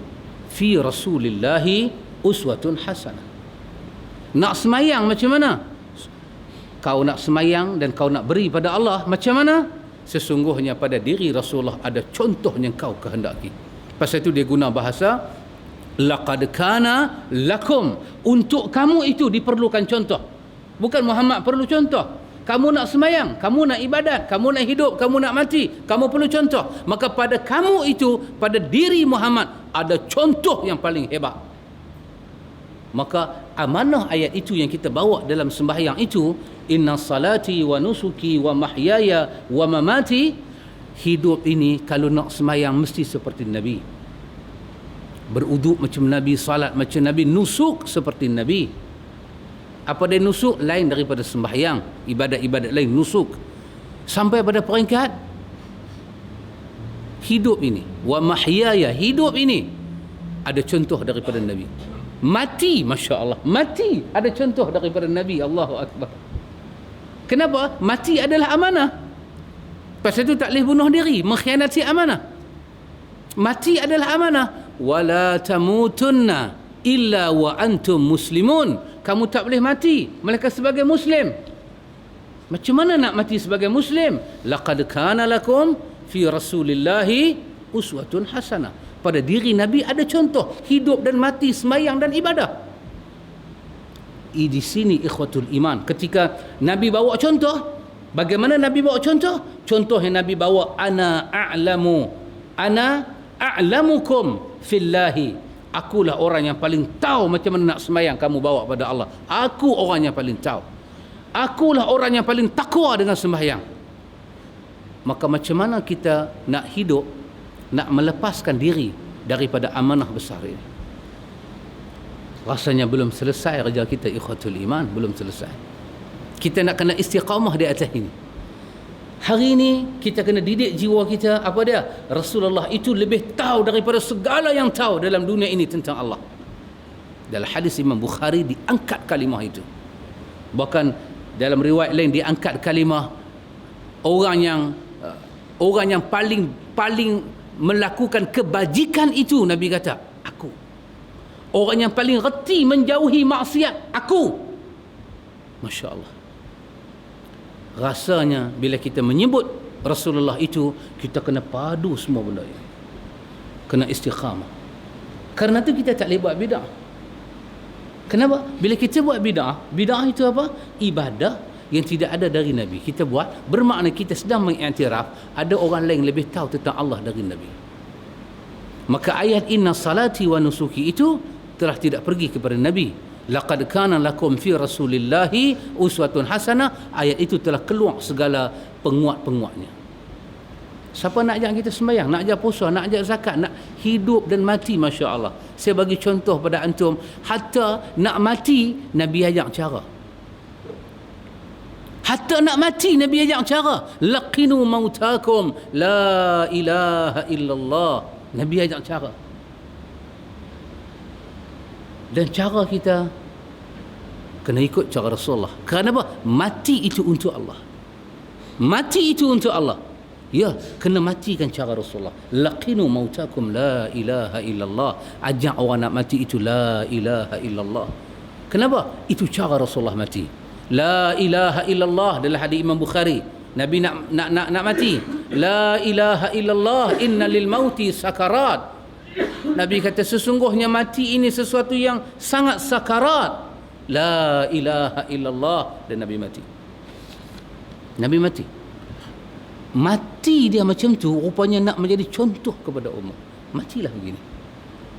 fi rasulillahi uswatun hasanah. Nak semayang macam mana? Kau nak semayang dan kau nak beri pada Allah macam mana? Sesungguhnya pada diri Rasulullah ada contoh yang kau kehendaki. Pasal itu dia guna bahasa laqad kana lakum, untuk kamu itu diperlukan contoh. Bukan Muhammad perlu contoh. Kamu nak semayang, kamu nak ibadat, kamu nak hidup, kamu nak mati, kamu perlu contoh. Maka pada kamu itu, pada diri Muhammad ada contoh yang paling hebat. Maka amanah ayat itu yang kita bawa dalam sembahyang itu, inna salati wa nusuki wa mahyaya wa mamati. Hidup ini kalau nak semayang mesti seperti Nabi, beruduk macam Nabi, salat macam Nabi, nusuk seperti Nabi. Apa dia nusuk? Lain daripada sembahyang, ibadat-ibadat lain nusuk. Sampai pada peringkat hidup ini, wa mahyaya, hidup ini ada contoh daripada Nabi. Mati, Masya Allah, mati ada contoh daripada Nabi. Allahu Akbar. Kenapa? Mati adalah amanah. Pasal itu tak boleh bunuh diri, mengkhianati amanah. Mati adalah amanah. Wala tamutunna illa wa antum muslimun. Kamu tak boleh mati melainkan sebagai muslim. Macam mana nak mati sebagai muslim? Laqad kana lakum fi rasulillahi uswatun hasanah. Pada diri Nabi ada contoh hidup dan mati, semayang dan ibadah. Di sini ikhwatul iman, ketika Nabi bawa contoh, bagaimana Nabi bawa contoh? Contoh yang Nabi bawa, ana a'lamukum fillahi Akulah orang yang paling tahu macam mana nak sembahyang kamu bawa pada Allah. Aku orang yang paling tahu. Akulah orang yang paling takwa dengan sembahyang. Maka macam mana kita nak hidup, nak melepaskan diri daripada amanah besar ini? Rasanya belum selesai kerja kita, ikhwatul iman, belum selesai. Kita nak kena istiqamah di atas ini. Hari ini kita kena didik jiwa kita. Apa dia? Rasulullah itu lebih tahu daripada segala yang tahu dalam dunia ini tentang Allah. Dalam hadis Imam Bukhari diangkat kalimah itu. Bahkan dalam riwayat lain diangkat kalimah orang yang paling melakukan kebajikan itu, Nabi kata, aku. Orang yang paling reti menjauhi maksiat, aku. Masya Allah. Rasanya bila kita menyebut Rasulullah itu, kita kena padu semua benda ini. Kena istiqamah. Karena itu kita tak boleh buat bid'ah. Kenapa? Bila kita buat bid'ah, bid'ah itu apa? Ibadah yang tidak ada dari Nabi. Kita buat, bermakna kita sedang mengiktiraf ada orang lain lebih tahu tentang Allah dari Nabi. Maka ayat inna salati wa nusuki itu telah tidak pergi kepada Nabi. Laqad kana lakum fi rasulillahi uswatun hasanah. Ayat itu telah keluar segala penguat-penguatnya. Siapa nak ajak kita sembahyang, nak ajak puasa, nak ajak zakat, nak hidup dan mati, Masya Allah. Saya bagi contoh pada antum, hatta nak mati Nabi ajak cara. Hatta nak mati Nabi ajak cara. Laqinu mautakum la ilaha illallah. Nabi ajak cara. Dan cara kita kena ikut cara Rasulullah. Kerana apa? Mati itu untuk Allah. Mati itu untuk Allah. Ya, kena matikan cara Rasulullah. Laqinu mautakum la ilaha illallah. Ajak orang nak mati itu la ilaha illallah. Kenapa? Itu cara Rasulullah mati. La ilaha illallah dalam hadis Imam Bukhari. Nabi nak mati. La ilaha illallah, inna lil mauti sakarat. Nabi kata sesungguhnya mati ini sesuatu yang sangat sakarat. La ilaha illallah. Dan Nabi mati. Nabi mati. Mati dia macam tu rupanya nak menjadi contoh kepada umat. Matilah begini.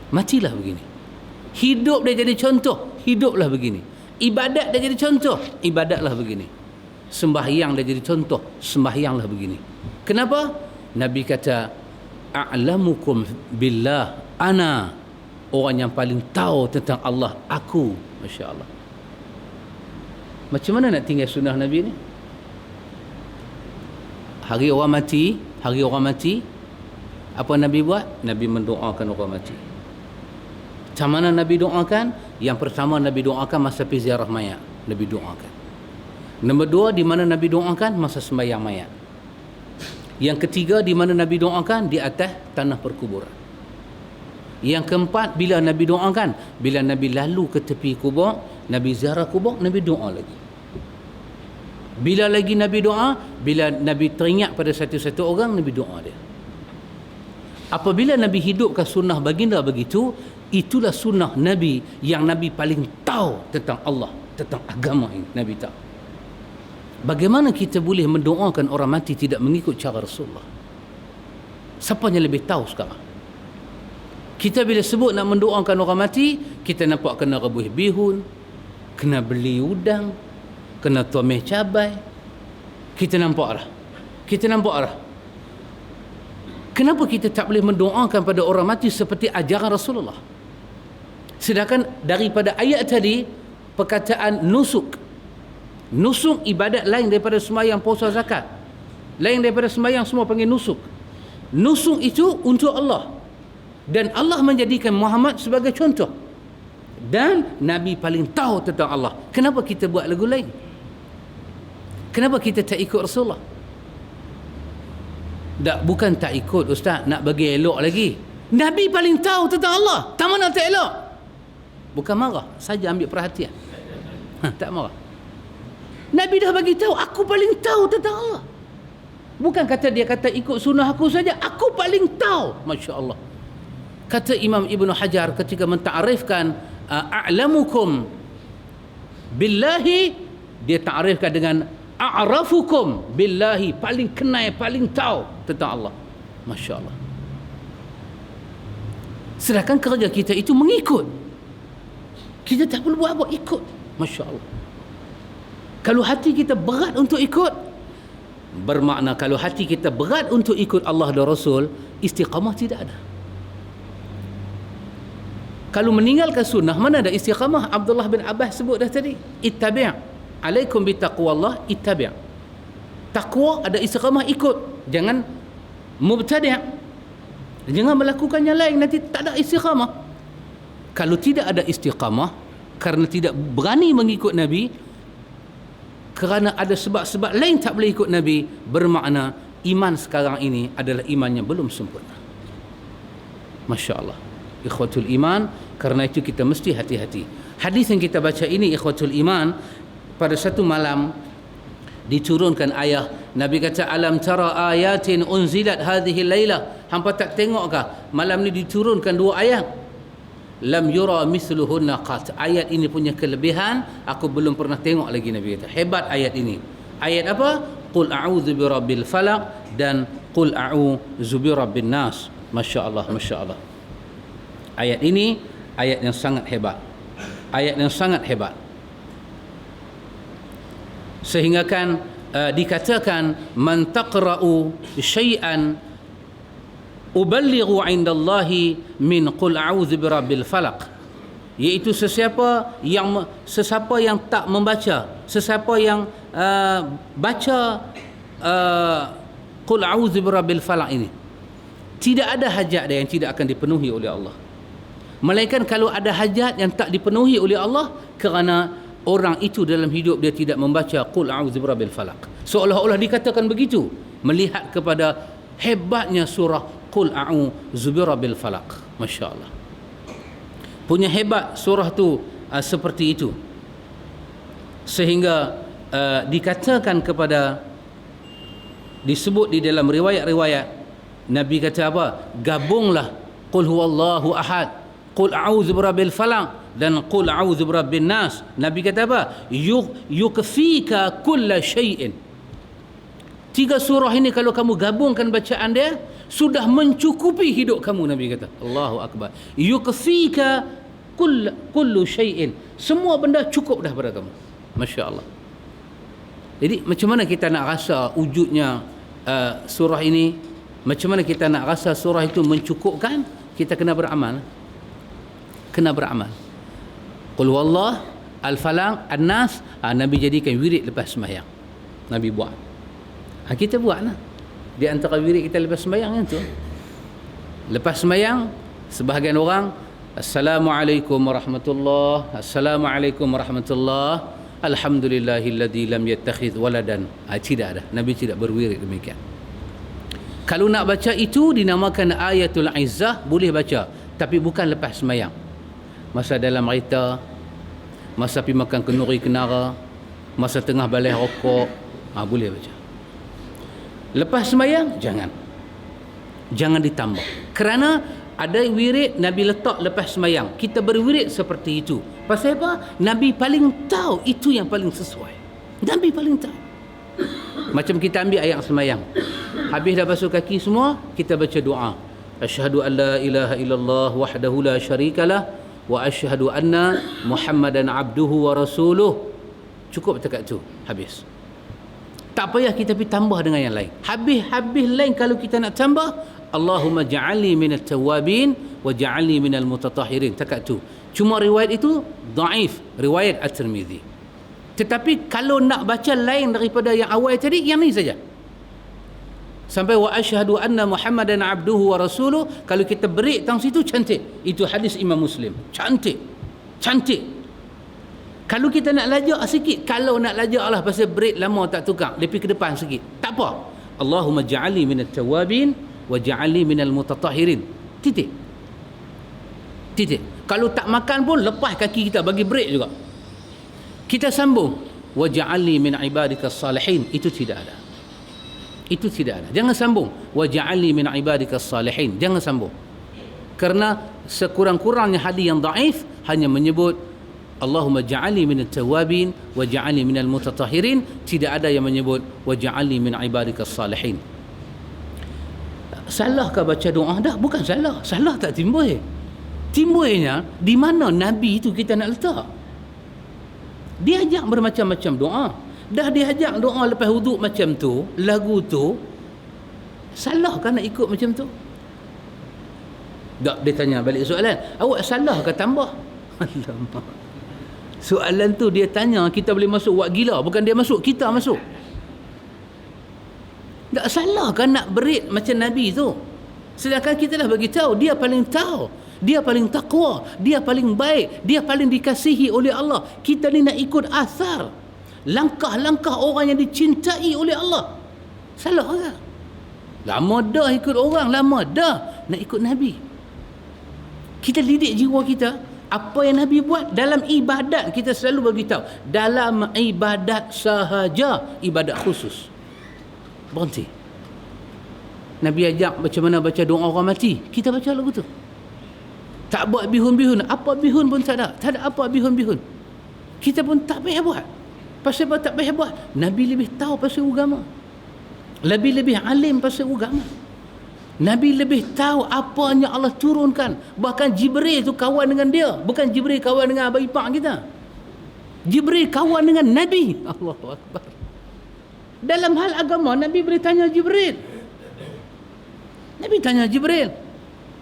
Matilah begini. Hidup dia jadi contoh. Hiduplah begini. Ibadat dia jadi contoh. Ibadatlah begini. Sembahyang dia jadi contoh. Sembahyanglah begini. Kenapa? Nabi kata a'lamukum billah ana, orang yang paling tahu tentang Allah, aku. Masya Allah. Macam mana nak tinggal sunnah Nabi ni? Hari orang mati, apa Nabi buat? Nabi mendoakan orang mati. Macam mana Nabi doakan? Yang pertama Nabi doakan masa pergi ziarah mayat, Nabi doakan. Nombor dua, di mana Nabi doakan? Masa sembahyang mayat. Yang ketiga, di mana Nabi doakan? Di atas tanah perkuburan. Yang keempat, bila Nabi doakan? Bila Nabi lalu ke tepi kubur, Nabi ziarah kubur, Nabi doa lagi. Bila lagi Nabi doa? Bila Nabi teringat pada satu-satu orang, Nabi doa dia. Apabila Nabi hidupkan sunnah baginda begitu, itulah sunnah Nabi yang Nabi paling tahu tentang Allah, tentang agama ini. Nabi tahu. Bagaimana kita boleh mendoakan orang mati tidak mengikut cara Rasulullah? Siapa yang lebih tahu sekarang? Kita bila sebut nak mendoakan orang mati, kita nampak kena rebus bihun, kena beli udang, kena tumis cabai. Kita nampak dah. Kenapa kita tak boleh mendoakan pada orang mati seperti ajaran Rasulullah? Sedangkan daripada ayat tadi, perkataan nusuk ibadat lain daripada sembahyang, puasa, zakat. Lain daripada sembahyang, semua panggil nusuk. Nusuk itu untuk Allah. Dan Allah menjadikan Muhammad sebagai contoh. Dan Nabi paling tahu tentang Allah. Kenapa kita buat lagu lain? Kenapa kita tak ikut Rasulullah? Bukan tak ikut, Ustaz, nak bagi elok lagi. Nabi paling tahu tentang Allah. Tak mana tak elok? Bukan marah, saja ambil perhatian. Tak marah. Nabi dah bagi tahu, aku paling tahu tentang Allah. Bukan kata dia kata ikut sunnah aku saja, aku paling tahu. Masya Allah. Kata Imam Ibn Hajar ketika mentarifkan a'lamukum billahi, dia ta'rifkan dengan a'rafukum billahi, paling kenal, paling tahu tentang Allah. Masya Allah. Sedangkan kerja kita itu mengikut. Kita tak perlu buat apa, ikut. Masya Allah. Kalau hati kita berat untuk ikut, bermakna kalau hati kita berat untuk ikut Allah dan Rasul, istiqamah tidak ada. Kalau meninggalkan sunnah, mana ada istiqamah? Abdullah bin Abbas sebut dah tadi, ittabi' alaikum bitaqwallah, ittabi'. Takwa ada istiqamah, ikut. Jangan mubtadi'. Jangan melakukan yang lain, nanti tak ada istiqamah. Kalau tidak ada istiqamah kerana tidak berani mengikut Nabi, kerana ada sebab-sebab lain tak boleh ikut Nabi, bermakna iman sekarang ini adalah iman yang belum sempurna. Masya Allah. Ikhwatul iman, kerana itu kita mesti hati-hati. Hadis yang kita baca ini, ikhwatul iman, pada satu malam diturunkan ayat. Nabi kata, alam tara ayatin unzilat hadhihi lailah. Hampa tak tengokkah malam ni diturunkan dua ayat? Lam yura mithluhunna qat. Ayat ini punya kelebihan aku belum pernah tengok lagi. Nabi kata, hebat ayat ini. Ayat apa? Qul a'udzu birabbil falaq dan qul a'udzu birabbin nas. Masya Allah, masya Allah. Ayat ini ayat yang sangat hebat. Ayat yang sangat hebat. Sehingga kan dikatakan, man taqra'u syai'an uballighu 'indallahi min qul a'udzu birabbil falaq. Iaitu sesiapa yang tak membaca, sesiapa yang baca qul a'udzu birabbil falaq ini, tidak ada hajat dia yang tidak akan dipenuhi oleh Allah. Melainkan kalau ada hajat yang tak dipenuhi oleh Allah kerana orang itu dalam hidup dia tidak membaca qul a'udzu birabbil falaq. Seolah-olah dikatakan begitu, melihat kepada hebatnya surah qul a'udzu birabbil falaq. Masya Allah. Punya hebat surah tu seperti itu. Sehingga dikatakan kepada, disebut di dalam riwayat-riwayat, Nabi kata apa? Gabunglah qul huwallahu ahad, qul a'udzu birabbil falaq dan qul a'udzu birabbin nas. Nabi kata apa? Yukfika kulla syai'in. Tiga surah ini kalau kamu gabungkan bacaan dia, sudah mencukupi hidup kamu. Nabi kata, Allahu akbar. Yukfika kullu syai'in. Semua benda cukup dah pada kamu. Masya Allah. Jadi macam mana kita nak rasa wujudnya surah ini? Macam mana kita nak rasa surah itu mencukupkan? Kita kena beramal. Kena beramal. Qul huwallah, al-falaq, an-nas, Nabi jadikan wirid lepas sembahyang. Nabi buat. Kita buatlah. Di antara wirid kita lepas sembahyang itu. Lepas sembahyang, sebahagian orang, Assalamualaikum warahmatullahi, Assalamualaikum warahmatullahi, Alhamdulillahilladzi lam yattakhidh waladan. Tidak ada. Nabi tidak berwirid demikian. Kalau nak baca itu dinamakan ayatul izzah, boleh baca, tapi bukan lepas sembahyang. Masa dalam kereta, masa pergi makan kenduri kenara, masa tengah balai rokok, boleh baca. Lepas sembahyang, jangan ditambah. Kerana ada wirid Nabi letak lepas sembahyang. Kita berwirid seperti itu. Pasal apa? Nabi paling tahu itu yang paling sesuai. Nabi paling tahu. Macam kita ambil ayat sembahyang. Habis dah basuh kaki semua, kita baca doa. Asyhadu an la ilaha illallah wahdahu la syarikalah wa asyhadu anna Muhammadan abduhu wa rasuluh. Cukup dekat tu, habis. Tak payah kita pergi tambah dengan yang lain. Habis lain kalau kita nak tambah, Allahumma ja'alni minat tawabin wa ja'alni minal mutatahhirin. Dekat tu. Cuma riwayat itu dhaif, riwayat At-Tirmizi. Tetapi kalau nak baca lain daripada yang awal tadi, yang ni saja. Sampai wa asyhadu anna Muhammadan abduhu wa rasuluh, kalau kita break tang situ cantik. Itu hadis Imam Muslim. Cantik. Kalau kita nak lajak sikit, kalau nak lajak Allah pasal break lama tak tukar, lebih ke depan sikit. Tak apa. Allahumma ja'alni minat tawabin wa ja'alni minal mutatahhirin. Titik. Kalau tak makan pun lepas kaki kita, bagi break juga. Kita sambung wa ja'alni min ibadikas salihin. Itu tidak ada. Jangan sambung wa ja'alni min ibadikas salihin. Jangan sambung. Kerana sekurang-kurangnya hadis yang dhaif hanya menyebut Allahumma ja'alni minat tawabin wa ja'alni minal mutatahhirin. Tidak ada yang menyebut wa ja'alni min ibadikas salihin. Salahkah baca doa? Dah, bukan salah. Salah tak timbul. Timbulnya di mana Nabi itu kita nak letak. Dia ajak bermacam-macam doa. Dah dia ajak doa lepas wuduk macam tu, lagu tu, salah kan nak ikut macam tu? Tak, dia tanya balik soalan, awak salah ke tambah? Alamak. Soalan tu dia tanya, kita boleh masuk buat gila, bukan dia masuk, kita masuk. Tak salah kan nak berit macam Nabi tu? Sedangkan kita dah bagi tahu dia paling tahu, dia paling takwa, dia paling baik, dia paling dikasihi oleh Allah. Kita ni nak ikut asar, langkah-langkah orang yang dicintai oleh Allah. Salah ke? Lama dah ikut orang, lama dah nak ikut Nabi. Kita didik jiwa kita. Apa yang Nabi buat dalam ibadat, kita selalu bagi tahu, dalam ibadat sahaja, ibadat khusus. Berhenti. Nabi ajak macam mana baca doa orang mati, kita baca lagu tu. Tak buat bihun-bihun. Apa bihun pun tak ada. Tak ada apa bihun-bihun. Kita pun tak payah buat. Pasal apa tak payah buat? Nabi lebih tahu pasal agama. Lebih alim pasal agama. Nabi lebih tahu apa yang Allah turunkan. Bahkan Jibril tu kawan dengan dia. Bukan Jibril kawan dengan abang ipar kita. Jibril kawan dengan Nabi. Allahu Akbar. Dalam hal agama, Nabi boleh tanya Jibril. Nabi tanya Jibril.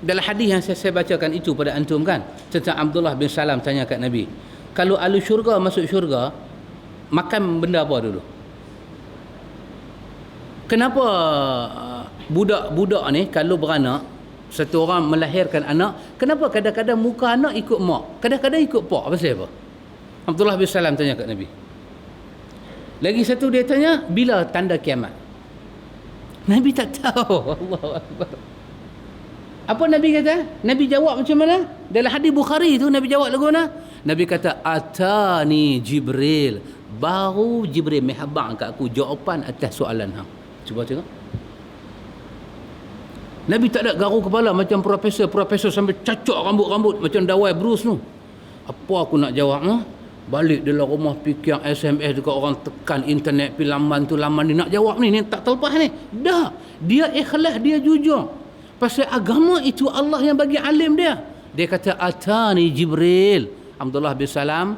Dalam hadis yang saya bacakan itu pada antum kan, tentang Abdullah bin Salam tanya kat Nabi, kalau ahli syurga masuk syurga, makan benda apa dulu? Kenapa budak-budak ni kalau beranak, satu orang melahirkan anak, kenapa kadang-kadang muka anak ikut mak, kadang-kadang ikut pak? Pasal apa? Abdullah bin Salam tanya kat Nabi. Lagi satu dia tanya, bila tanda kiamat? Nabi tak tahu. Allahu Akbar. Apa Nabi kata? Nabi jawab macam mana? Dalam hadis Bukhari tu Nabi jawab lagu mana? Nabi kata, atani Jibril. Baru Jibril menghabang kat aku jawapan atas soalan hang. Cuba tengok. Nabi tak ada garu kepala macam profesor sambil cacak rambut-rambut macam dawai Bruce tu. Apa aku nak jawab? Balik dalam rumah fikir SMS dekat orang, tekan internet pi laman tu laman ni, nak jawab ni tak terlepas ni. Dah, dia ikhlas, dia jujur. Pasal agama itu Allah yang bagi alim dia. Dia kata atani Jibril. Abdullah bin Salam,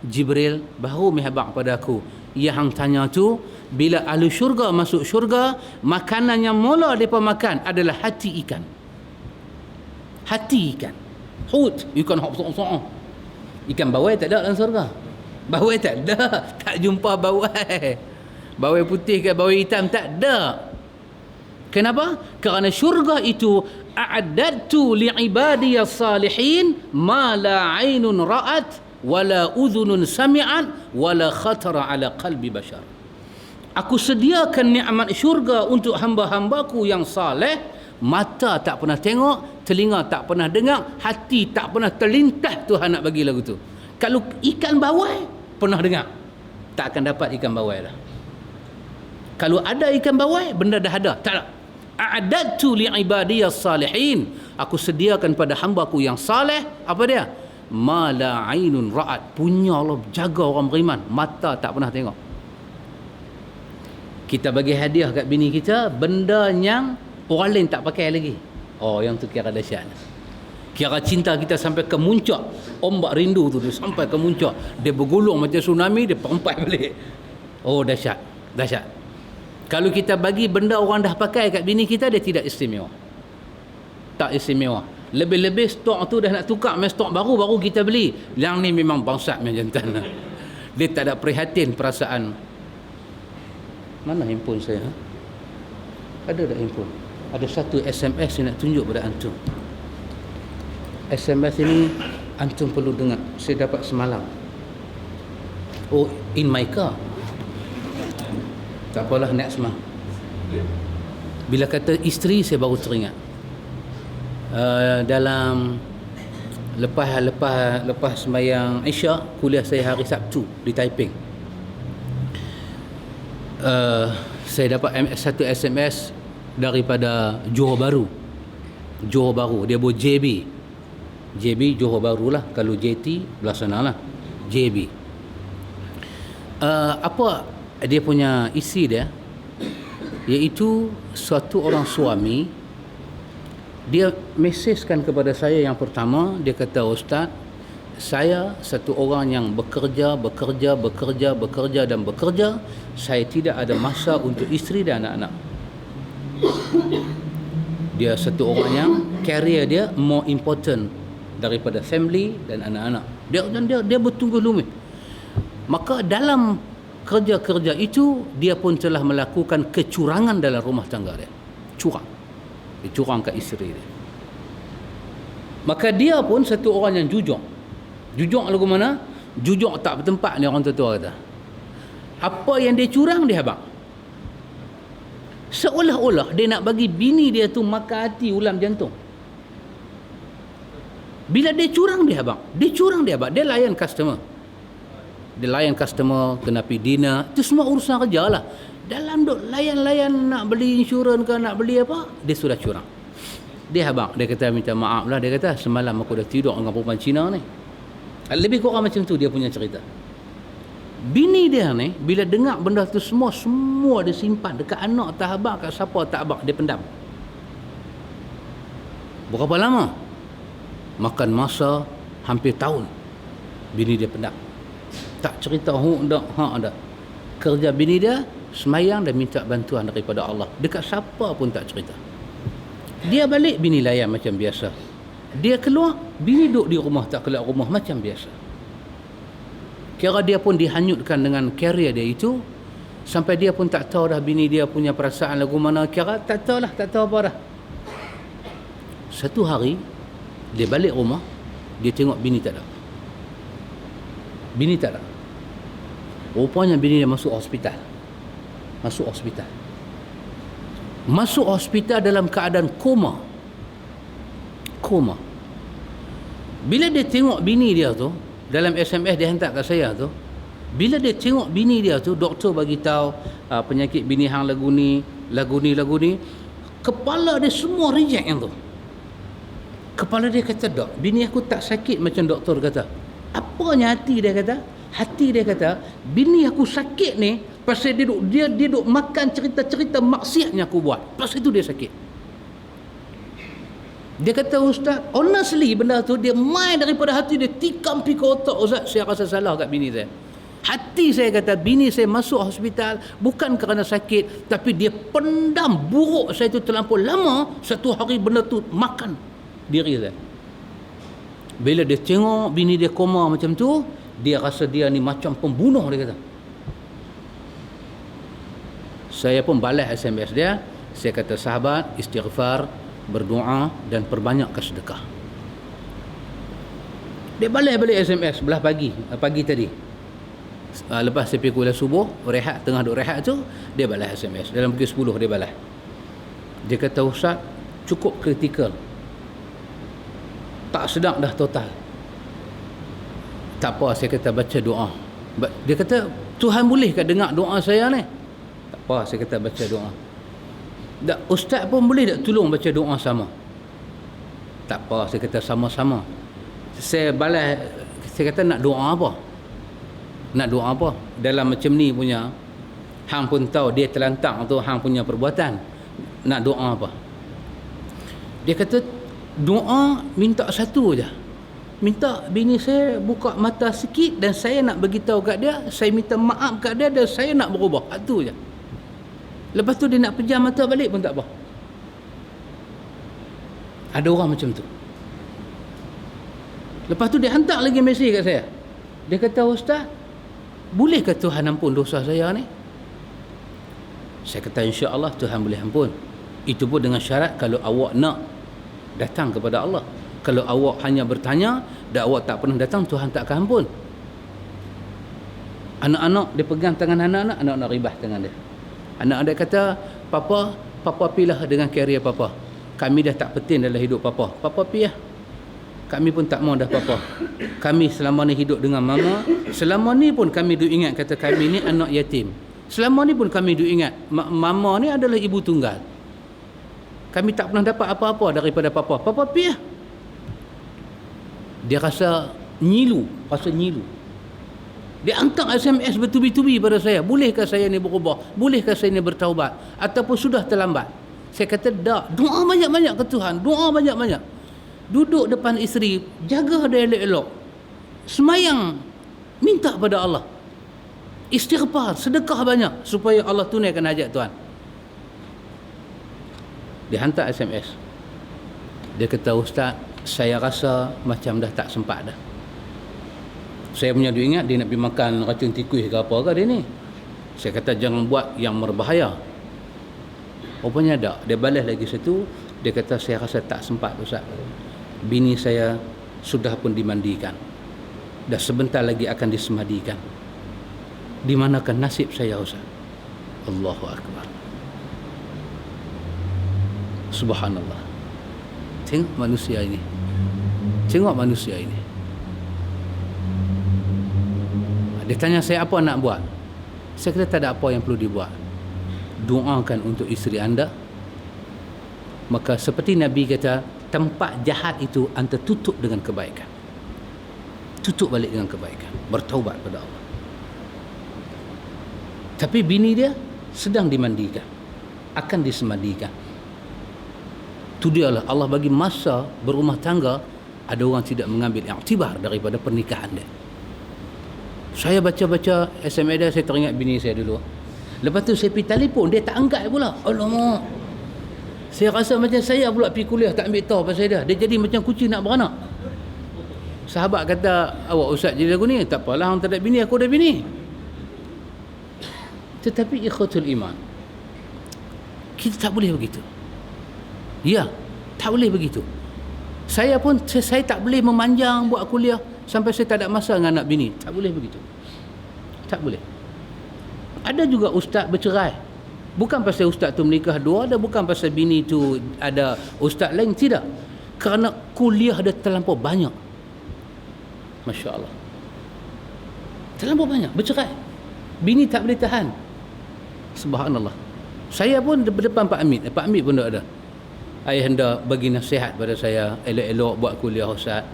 Jibril baru menghabaq pada aku. Ia hang tanya tu, bila ahli syurga masuk syurga, makanan yang mula mereka makan adalah hati ikan. Hati ikan. Hut, ikan hok sok-sok. Ikan bawai tak ada dalam syurga. Bawai tak ada. Tak jumpa bawai. Bawai putih ke bawai hitam tak ada. Kenapa? Kerana syurga itu a'addatu li'ibadiyas salihin ma la 'ainun ra'at wala udhunun sami'at wala khatara ala qalbi bashar. Aku sediakan nikmat syurga untuk hamba-hambaku yang saleh, mata tak pernah tengok, telinga tak pernah dengar, hati tak pernah terlintas Tuhan nak bagi lagu tu. Kalau ikan bawai pernah dengar, tak akan dapat ikan bawai dah. Kalau ada ikan bawai, benda dah ada, tak ada. A'adatu li'ibadiyas salihin. Aku sediakan pada hambaku yang saleh, apa dia? Ma la 'ainun ra'at. Punya Allah jaga orang beriman, mata tak pernah tengok. Kita bagi hadiah kat bini kita benda yang orang lain tak pakai lagi. Oh, yang tu kira dahsyat. Kira cinta kita sampai ke muncak. Ombak rindu tu dia sampai ke muncak. Dia bergulung macam tsunami, dia perempat balik. Oh, dahsyat. Dahsyat. Kalau kita bagi benda orang dah pakai kat bini kita, dia tidak istimewa. Tak istimewa. Lebih-lebih stok tu dah nak tukar dengan stok baru kita beli. Yang ni memang bangsat macam jantan. Dia tak ada prihatin perasaan. Mana handphone saya? Ada tak handphone? Ada satu SMS yang nak tunjuk pada antum. SMS ini antum perlu dengar. Saya dapat semalam. Oh, in my car. Tak apalah, next month. Bila kata isteri, saya baru teringat. Dalam lepas sembahyang Isyak, kuliah saya hari Sabtu di Taiping. Saya dapat satu SMS daripada Johor Bahru. Johor Bahru, dia buat JB. JB Johor Bahru lah. Kalau JT belah sana lah. JB. Apa dia punya isi dia, iaitu suatu orang suami Dia mesejkan kepada saya yang pertama, dia kata, Ustaz, saya satu orang yang bekerja dan bekerja. Saya tidak ada masa untuk isteri dan anak-anak. Dia satu orang yang career dia more important daripada family dan anak-anak. Dia bertunggu lumih. Maka dalam kerja-kerja itu, dia pun telah melakukan kecurangan dalam rumah tangga dia. Dia curang kat isteri dia. Maka dia pun satu orang yang jujur. Jujur lagu mana? Jujur tak bertempat ni, orang tua kata. Apa yang dia curang, dia habaq. Seolah-olah dia nak bagi bini dia tu makan hati ulam jantung. Bila dia curang, dia habaq. Dia layan customer. Kena pergi dinner. Itu semua urusan kerja lah. Dalam duk layan-layan nak beli insurans ke, nak beli apa, dia sudah curang. Dia habaq. Dia kata, minta maaf lah. Dia kata, semalam aku dah tidur dengan perempuan Cina ni. Lebih kurang macam tu dia punya cerita. Bini dia ni, bila dengar benda tu semua dia simpan. Dekat anak tak habaq, kat siapa tak habaq, dia pendam. Berapa lama? Makan masa hampir tahun. Bini dia pendam. Tak cerita dak. Kerja bini dia semayang dan minta bantuan daripada Allah. Dekat siapa pun tak cerita. Dia balik, bini layan macam biasa. Dia keluar, bini duduk di rumah, tak keluar rumah macam biasa. Kira dia pun dihanyutkan dengan karier dia itu, sampai dia pun tak tahu dah bini dia punya perasaan lagu mana. Kira tak tahu apa dah. Satu hari dia balik rumah, dia tengok bini tak ada. Rupanya bini dia masuk hospital dalam keadaan koma. Bila dia tengok bini dia tu, dalam SMS dia hantar kat saya tu, bila dia tengok bini dia tu, doktor bagi tahu penyakit bini hang lagu ni, kepala dia semua reject yang tu. Kepala dia kata, dok, bini aku tak sakit macam doktor kata. Apanya hati dia kata? Hati dia kata, bini aku sakit ni pasal dia duk makan cerita-cerita maksiat yang aku buat. Pasal itu dia sakit. Dia kata, Ustaz, honestly benda tu dia main daripada hati dia, tikam pergi ke otak. Ustaz, saya rasa salah kat bini saya. Hati saya kata, bini saya masuk hospital bukan kerana sakit, tapi dia pendam buruk saya tu terlampau lama. Satu hari benda tu makan diri saya. Bila dia tengok bini dia koma macam tu, dia rasa dia ni macam pembunuh, dia kata. Saya pun balas SMS dia. Saya kata, sahabat, istighfar, berdoa dan perbanyakkan sedekah. Dia balik SMS belah pagi tadi. Lepas saya pergi kuliah subuh, rehat, tengah duk rehat tu, dia balas SMS. Dalam pukul 10 dia balas. Dia kata, Ustaz, cukup kritikal. Tak sedap dah total. Tak apa, saya kata baca doa. Dia kata, Tuhan boleh ke dengar doa saya ni? Tak apa, saya kata baca doa. Ustaz pun boleh tak tolong baca doa sama? Tak apa, saya kata sama-sama. Saya balas, saya kata nak doa apa? Dalam macam ni punya, hang pun tahu dia terlantang tu hang punya perbuatan. Nak doa apa? Dia kata, doa minta satu je. Minta bini saya buka mata sikit dan saya nak beritahu kat dia, saya minta maaf kat dia dan saya nak berubah. Itu je. Lepas tu dia nak pejam mata balik pun tak apa. Ada orang macam tu. Lepas tu dia hantar lagi mesej kat saya. Dia kata, Ustaz, bolehkah Tuhan ampun dosa saya ni? Saya kata, insya-Allah Tuhan boleh ampun. Itu pun dengan syarat kalau awak nak datang kepada Allah. Kalau awak hanya bertanya dan awak tak pernah datang, Tuhan tak akan ampun. Anak-anak, dia pegang tangan anak-anak ribah tangan dia. Anak dia kata, Papa pilah dengan karier Papa. Kami dah tak penting dalam hidup Papa. Papa pi lah. Kami pun tak mau dah Papa. Kami selama ni hidup dengan Mama. Selama ni pun kami duk ingat kata kami ni anak yatim. Selama ni pun kami duk ingat Mama ni adalah ibu tunggal. Kami tak pernah dapat apa-apa daripada Papa. Papa pi lah. Dia rasa nyilu. Dia hantar SMS bertubi-tubi pada saya. Bolehkah saya ni berubah? Bolehkah saya ni bertaubat? Ataupun sudah terlambat? Saya kata tak, doa banyak-banyak ke Tuhan, doa banyak-banyak. Duduk depan isteri, jaga dia elok-elok. Semayang, minta pada Allah. Istighfar, sedekah banyak supaya Allah tunaikan hajat Tuhan. Dia hantar SMS. Dia kata, Ustaz, saya rasa macam dah tak sempat dah. Saya punya duit ingat dia nak pergi makan racun tikus ke apa ke dia ni. Saya kata jangan buat yang berbahaya. Rupanya tak. Dia balas lagi satu. Dia kata saya rasa tak sempat Ustaz. Bini saya sudah pun dimandikan. Dah sebentar lagi akan disemadikan. Di manakah nasib saya Ustaz? Allahu Akbar. Subhanallah. Tengok manusia ini. Tengok manusia ini. Dia tanya saya apa nak buat. Saya kata tak ada apa yang perlu dibuat. Doakan untuk isteri anda. Maka seperti Nabi kata, tempat jahat itu anda tutup dengan kebaikan. Tutup balik dengan kebaikan. Bertaubat pada Allah. Tapi bini dia sedang dimandikan. Akan disemadikan. Itu dialah Allah bagi masa berumah tangga. Ada orang tidak mengambil iktibar daripada pernikahan dia. Saya baca-baca SMS dia, saya teringat bini saya dulu. Lepas tu saya pergi telefon, dia tak angkat pula. Alamak. Saya rasa macam saya pula pergi kuliah tak ambil tahu pasal dia. Dia jadi macam kucing nak beranak. Sahabat kata, awak ustaz jadi lagu ni. Tak apalah, orang tak ada bini, aku ada bini. Tetapi ikhwatul iman, kita tak boleh begitu. Ya, tak boleh begitu. Saya pun, saya tak boleh memanjang buat kuliah sampai saya tak ada masa dengan anak bini. Tak boleh begitu. Tak boleh. Ada juga ustaz bercerai. Bukan pasal ustaz tu menikah dua, ada bukan pasal bini tu ada ustaz lain, tidak. Kerana kuliah dia terlampau banyak. Masya Allah. Terlampau banyak, bercerai. Bini tak boleh tahan. Subhanallah. Saya pun depan Pak Amit. Pak Amit pun tak ada. Ayah anda bagi nasihat pada saya, elok-elok buat kuliah ustaz.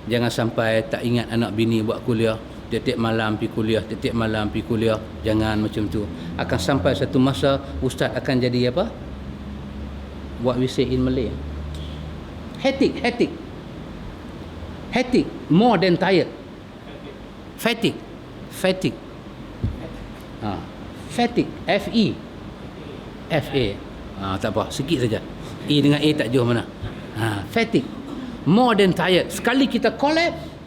Jangan sampai tak ingat anak bini buat kuliah. Tiap-tiap malam pergi kuliah, tiap-tiap malam pergi kuliah. Jangan macam tu. Akan sampai satu masa ustaz akan jadi apa? What we say in Malay. Hectic. More than tired. Fatigue. Fatigue. F-E. F-A. Tak apa, sikit saja. E dengan A tak jauh mana. Fatigue. More than tired. Sekali kita collapse,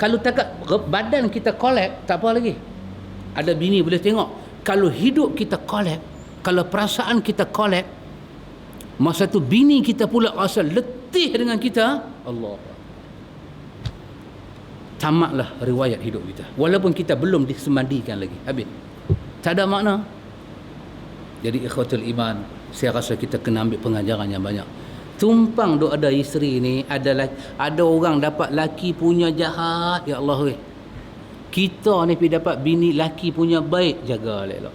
kalau takat badan kita collapse, tak apa lagi. Ada bini boleh tengok. Kalau hidup kita collapse, kalau perasaan kita collapse, masa tu bini kita pula rasa letih dengan kita, Allah. Tamatlah riwayat hidup kita. Walaupun kita belum disemadikan lagi. Habis. Tak ada makna. Jadi ikhwatul iman, saya rasa kita kena ambil pengajaran yang banyak. Tumpang duk ada isteri ni, ada orang dapat laki punya jahat, ya Allah weh. Kita ni pergi dapat bini laki punya baik, jaga elok.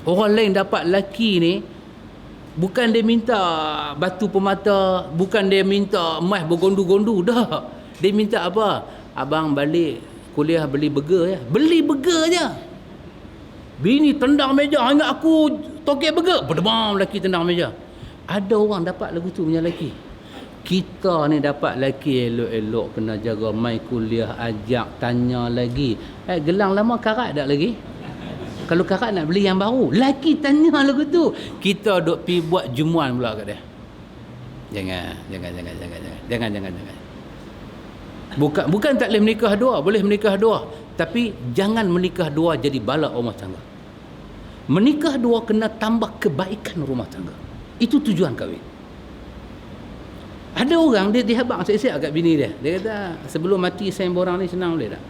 Orang lain dapat laki ni, bukan dia minta batu permata, bukan dia minta emas bergondu-gondu, dah. Dia minta apa? Abang balik kuliah beli burger ya. Beli burger je. Bini tendang meja, ingat aku tokek burger. Berdemam lelaki tendang meja. Ada orang dapat lagu tu punya lelaki. Kita ni dapat lelaki elok-elok, kena jaga mai kuliah, ajak, tanya lagi. Gelang lama karat tak lagi? Kalau karat nak beli yang baru. Lelaki tanya lagu tu. Kita duk pi buat jumuan pula kat dia. Jangan. Bukan tak boleh menikah dua, boleh menikah dua. Tapi jangan menikah dua jadi bala rumah tangga. Menikah dua kena tambah kebaikan rumah tangga. Itu tujuan kahwin. Ada orang dia habaq siap-siap kat bini dia. Dia kata, sebelum mati sayang borang ni senang boleh tak?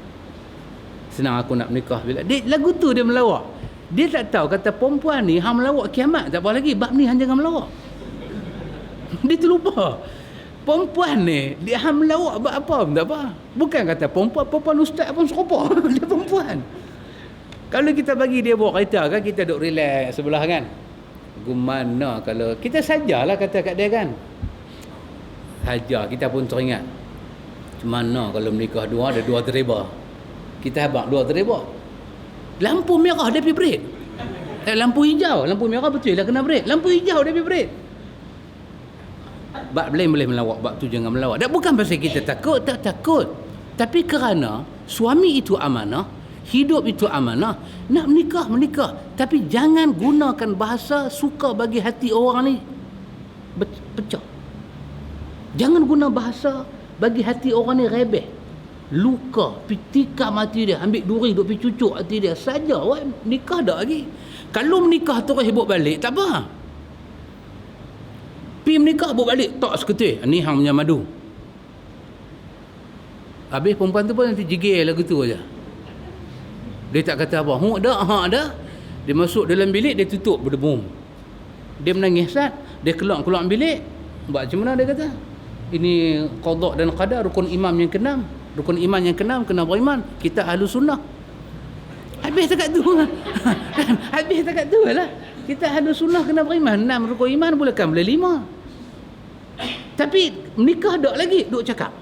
Senang aku nak menikah bila. Lagu tu dia melawak. Dia tak tahu kata perempuan ni hang melawak kiamat tak apa lagi. Bab ni hang jangan melawak. Dia terlupa. Perempuan ni dia hang melawak bab apa pun tak apa. Bukan kata perempuan ustaz pun serupa. Dia perempuan. Kalau kita bagi dia bawa kereta kan, kita duduk relax sebelah kan. Gimana kalau kita sajalah kata kat dia kan. Hajar kita pun teringat. Mana kalau menikah dua ada dua driver. Kita habaq dua driver. Lampu merah dia pergi break. Lampu hijau, lampu merah betul lah kena break. Lampu hijau dia break. Bab lain boleh melawak, bab tu jangan melawak. Dan bukan pasal kita takut, tak takut. Tapi kerana suami itu amanah, hidup itu amanah, nak menikah. Tapi jangan gunakan bahasa suka bagi hati orang ni pecah. Jangan guna bahasa bagi hati orang ni rebeh, luka, tikam hati dia, ambil duri duk pergi cucuk hati dia saja. Nikah dah lagi. Kalau menikah terus hibuk balik, tak apa. Pergi menikah hibuk balik, tak seketul. Ni hang punya madu. Habis perempuan tu pun nanti jigil lagu tu aja. Dia tak kata apa. Dah. Dia masuk dalam bilik, dia tutup berdebum. Dia menangis sat. Dia keluar bilik. Buat macam mana dia kata? Ini qada dan qadar, rukun iman yang keenam. Rukun iman yang keenam kena beriman. Kita ahlu sunnah. Habis dekat tu. Habis dekat tu lah. Kita ahlu sunnah kena beriman. 6 rukun iman boleh 5. Tapi menikah tak lagi. Duk cakap.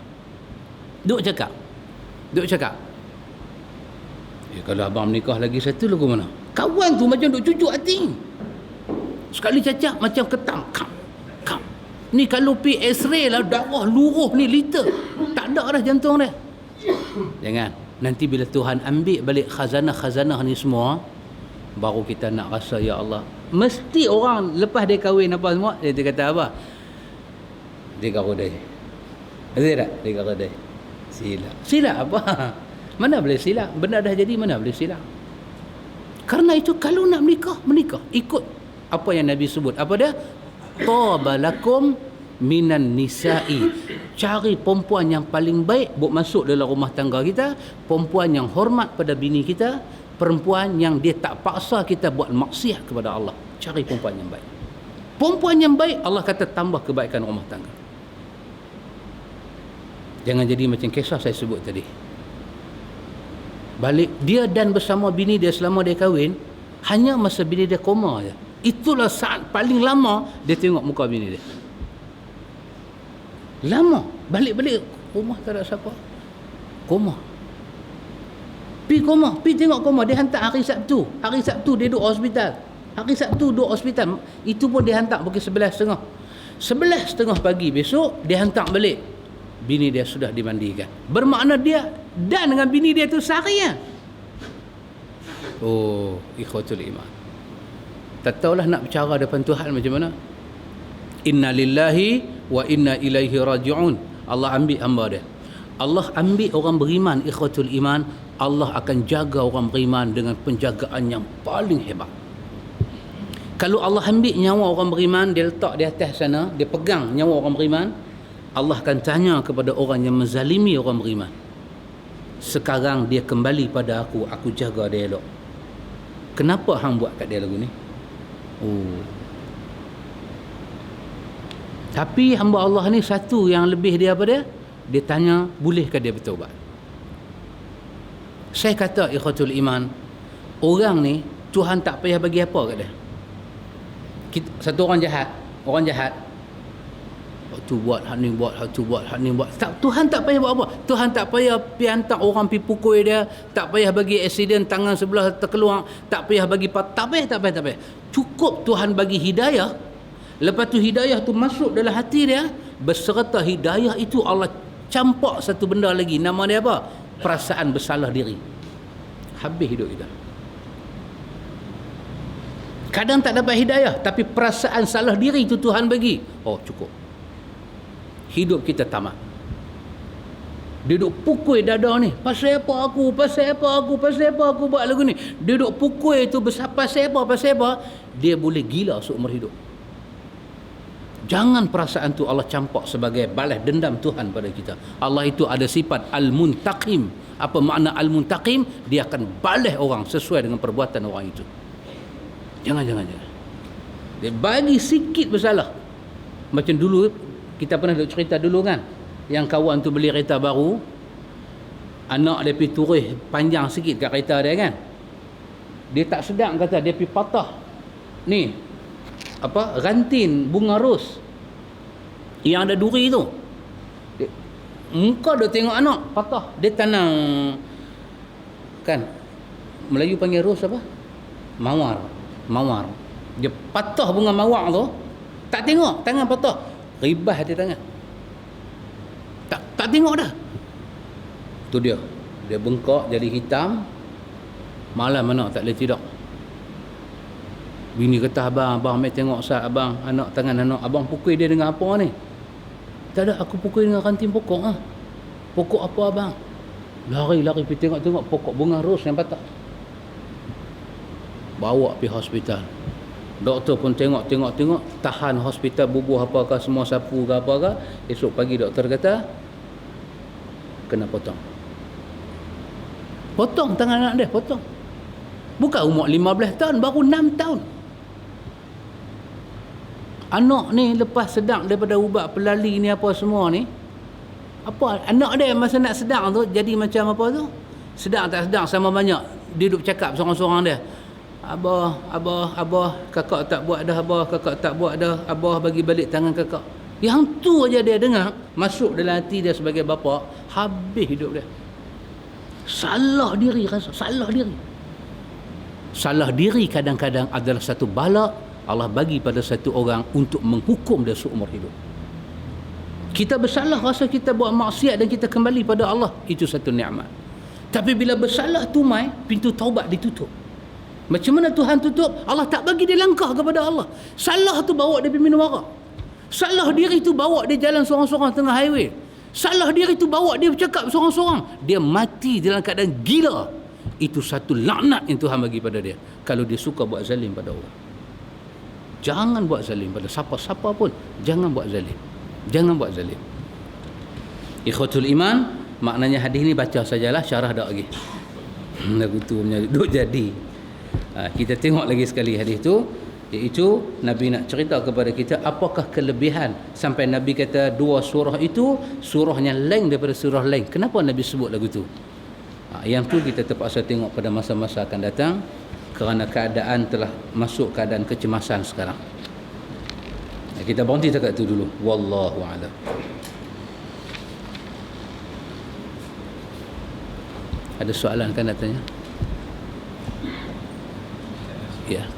Kalau abang menikah lagi satu lagu mana? Kawan tu macam duk cucuk hati. Sekali cacak macam ketang. Kam. Ni kalau pi X-ray lah, darah luruh ni liter. Tak ada dah jantung dia. Jangan. Nanti bila Tuhan ambil balik khazanah-khazanah ni semua, baru kita nak rasa, ya Allah. Mesti orang lepas dia kahwin apa semua, dia kata apa? Dia garodai. Betul tak? Dia garodai. Silap apa? Mana boleh silap? Benda dah jadi, mana boleh silap? Karena itu kalau nak menikah. Ikut apa yang Nabi sebut. Apa dia? Tabalakum minan nisa'i. Cari perempuan yang paling baik buat masuk dalam rumah tangga kita, perempuan yang hormat pada bini kita, perempuan yang dia tak paksa kita buat maksiat kepada Allah. Cari perempuan yang baik. Perempuan yang baik, Allah kata tambah kebaikan rumah tangga. Jangan jadi macam kisah saya sebut tadi. Balik dia dan bersama bini dia selama dia kahwin, hanya masa bini dia koma je. Itulah saat paling lama dia tengok muka bini dia. Lama. Balik-balik rumah tak ada siapa. Koma. Pi tengok koma. Dia hantar hari Sabtu. Hari Sabtu dia duduk hospital. Itu pun dia hantar pukul 11.30. 11.30 pagi besok dia hantar balik. Bini dia sudah dimandikan. Bermakna dia dan dengan bini dia tu seharian. Oh, ikhwatul iman. Tak tahulah nak bercara depan Tuhan macam mana. Inna lillahi wa inna ilaihi raji'un. Allah ambil hamba dia. Allah ambil orang beriman, ikhwatul iman. Allah akan jaga orang beriman dengan penjagaan yang paling hebat. Kalau Allah ambil nyawa orang beriman, dia letak di atas sana, dia pegang nyawa orang beriman, Allah akan tanya kepada orang yang menzalimi orang beriman. Sekarang dia kembali pada aku jaga dia elok. Kenapa hang buat kat dia lagu ni? Tapi hamba Allah ni satu yang lebih dia apa dia? Dia tanya, bolehkah dia bertaubat? Saya kata ikhwatul iman, orang ni Tuhan tak payah bagi apa kat dia. Satu orang jahat, tu buat, hak ni buat. Tuhan tak payah buat apa. Tuhan tak payah pergi hantar orang pergi pukul dia, tak payah bagi aksiden tangan sebelah terkeluar, tak payah bagi tak payah. Cukup Tuhan bagi hidayah. Lepas tu hidayah tu masuk dalam hati dia, beserta hidayah itu Allah campak satu benda lagi, nama dia apa? Perasaan bersalah diri. Habis hidup kita. Kadang tak dapat hidayah, tapi perasaan salah diri itu Tuhan bagi. Oh, cukup. Hidup kita tamat. Dia duduk pukul dada ni. Pasal apa aku buat lagu ni. Dia duduk pukul itu pasal apa. Dia boleh gila seumur hidup. Jangan perasaan tu Allah campak sebagai balas dendam Tuhan pada kita. Allah itu ada sifat Al-Muntaqim. Apa makna Al-Muntaqim? Dia akan balas orang sesuai dengan perbuatan orang itu. Jangan. Dia bagi sikit bersalah. Macam dulu, kita pernah cerita dulu kan, yang kawan tu beli kereta baru, anak dia pergi turih panjang sikit kat kereta dia kan. Dia tak sedang kata, dia pergi patah ni rantin bunga ros yang ada duri tu. Muka dia tengok anak patah, dia tanam kan, Melayu panggil ros apa? Mawar. mawar. Dia patah bunga mawar tu, tak tengok tangan patah, ribah di tangan. Tak tengok dah. Tu dia bengkak jadi hitam. Malam anak tak boleh tidur. Bini kata, abang mai tengok sat abang, anak tangan anak abang pukul dia dengan apa ni? Tak ada, aku pukul dengan ranting pokok ah. Pokok apa abang? Lari pergi tengok pokok bunga ros yang patah. Bawa pergi hospital. Doktor pun tengok, tahan hospital, bubuh apakah, semua sapu ke apakah. Esok pagi doktor kata kena potong tangan anak dia, potong. Bukan umur 15 tahun, baru 6 tahun. Anak ni lepas sedang daripada ubat pelali ni apa semua ni, apa anak dia masa nak sedang tu jadi macam apa tu, sedang tak sedang sama banyak, dia duduk cakap seorang-seorang dia, abah kakak tak buat dah, abah kakak tak buat dah, abah bagi balik tangan kakak. Yang tu aja dia dengar masuk dalam hati dia sebagai bapa, habis hidup dia. Salah diri kadang-kadang adalah satu bala Allah bagi pada satu orang untuk menghukum dia seumur hidup. Kita bersalah, rasa kita buat maksiat dan kita kembali pada Allah, itu satu nikmat. Tapi bila bersalah tu mai, pintu taubat ditutup. Macam mana Tuhan tutup? Allah tak bagi dia langkah kepada Allah. Salah tu bawa dia pergi minum arak. Salah diri tu bawa dia jalan seorang-seorang tengah highway. Salah diri tu bawa dia bercakap seorang-seorang. Dia mati dalam keadaan gila. Itu satu laknat yang Tuhan bagi pada dia. Kalau dia suka buat zalim pada orang. Jangan buat zalim pada siapa-siapa pun. Jangan buat zalim. Ikhwatul iman, maknanya hadis ni baca sajalah, syarah dak lagi. Lagu tu punya duk jadi. Kita tengok lagi sekali hadis tu, iaitu Nabi nak cerita kepada kita apakah kelebihan sampai Nabi kata dua surah itu surahnya lain daripada surah lain. Kenapa Nabi sebut lagu tu? Yang tu kita terpaksa tengok pada masa-masa akan datang, kerana keadaan telah masuk keadaan kecemasan sekarang. Kita berhenti dekat tu dulu. Wallahu a'lam. Ada soalan kan datanya? Ya.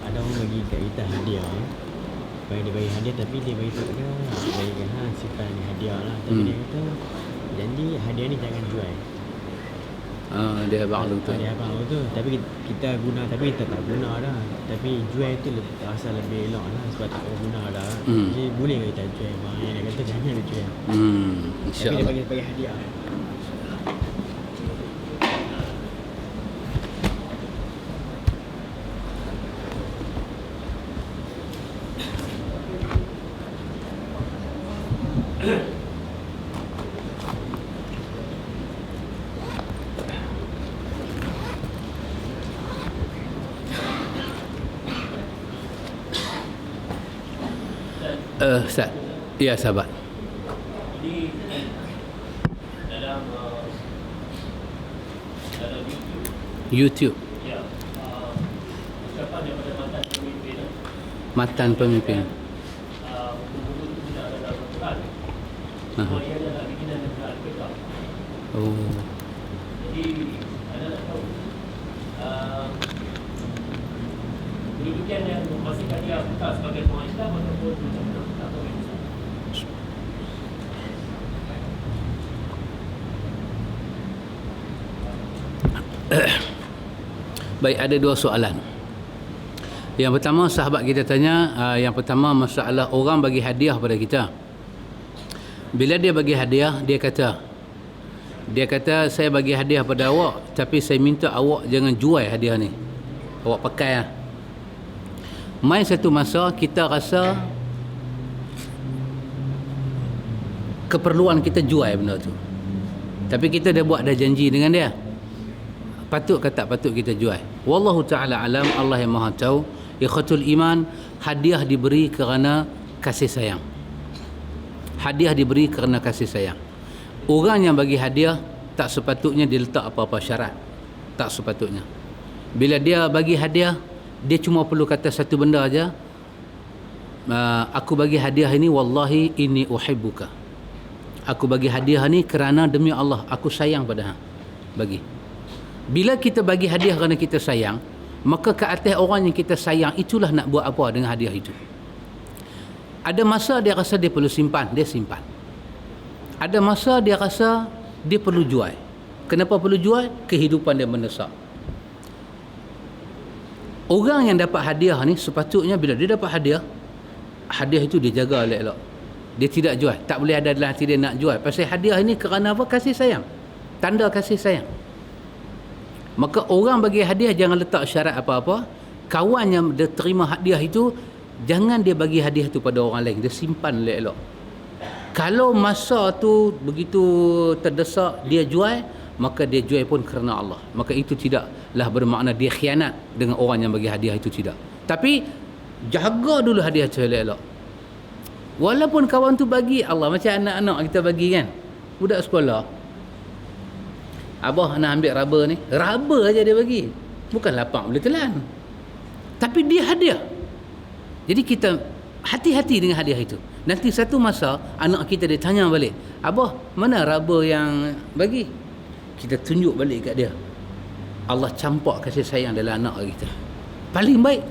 Ada orang bagi kat kita hadiah, supaya dia bagi hadiah, tapi dia bagi tahu dia bagikan simpan ni hadiah lah, tapi dia kata janji hadiah ni jangan jual. Dia abang tu. Dia abang tu, tapi kita guna, tapi kita tak guna dah. Tapi jual tu rasa lebih elok lah, sebab tak guna dah. Jadi boleh ke kita jual? Yang dia kata jangan dia jual. Tapi dia bagi hadiah. Ustaz. Ya, sahabat. Jadi dalam YouTube. Ya, ucapan daripada Matan pemimpin. buku itu tidak ada dalam Quran. Semua ia adalah bikinan daripada Al-Quran. Oh. Jadi anda nak tahu pendidikan yang memastikan dia bukan sebagai orang Islam ataupun benar-benar tak tahu Islam. Baik, ada dua soalan. Yang pertama, sahabat kita tanya, yang pertama masalah orang bagi hadiah pada kita. Bila dia bagi hadiah, dia kata saya bagi hadiah pada awak, tapi saya minta awak jangan jual hadiah ni, awak pakai lah. Mai satu masa kita rasa keperluan kita jual benda tu, tapi kita dah buat dah janji dengan dia, patut ke tak patut kita jual? Wallahu ta'ala alam, Allah yang maha tahu. Ikhwatul iman, hadiah diberi kerana kasih sayang. Hadiah diberi kerana kasih sayang. Orang yang bagi hadiah tak sepatutnya dia letak apa-apa syarat. Tak sepatutnya. Bila dia bagi hadiah, dia cuma perlu kata satu benda aja, aku bagi hadiah ini wallahi inni uhibbuka. Aku bagi hadiah ni kerana demi Allah aku sayang pada hang. Bagi. Bila kita bagi hadiah kerana kita sayang, maka ke atas orang yang kita sayang itulah nak buat apa dengan hadiah itu. Ada masa dia rasa dia perlu simpan, dia simpan. Ada masa dia rasa dia perlu jual. Kenapa perlu jual? Kehidupan dia mendesak. Orang yang dapat hadiah ni sepatutnya bila dia dapat hadiah itu dia jaga elok-elok. Dia tidak jual. Tak boleh ada dalam hati dia nak jual. Pasal hadiah ini kerana apa? Kasih sayang. Tanda kasih sayang. Maka orang bagi hadiah jangan letak syarat apa-apa. Kawan yang dia terima hadiah itu, jangan dia bagi hadiah itu pada orang lain. Dia simpan elok-elok. Kalau masa tu begitu terdesak dia jual, maka dia jual pun kerana Allah. Maka itu tidaklah bermakna dia khianat dengan orang yang bagi hadiah itu, tidak. Tapi jaga dulu hadiah tu elok-elok. Walaupun kawan tu bagi Allah, macam anak-anak kita bagi kan, budak sekolah, abah nak ambil raba ni, raba aja dia bagi, bukan lapang boleh telan, tapi dia hadiah. Jadi kita hati-hati dengan hadiah itu. Nanti satu masa anak kita dia tanya balik, abah mana raba yang bagi? Kita tunjuk balik kat dia. Allah campak kasih sayang dalam anak kita. Paling baik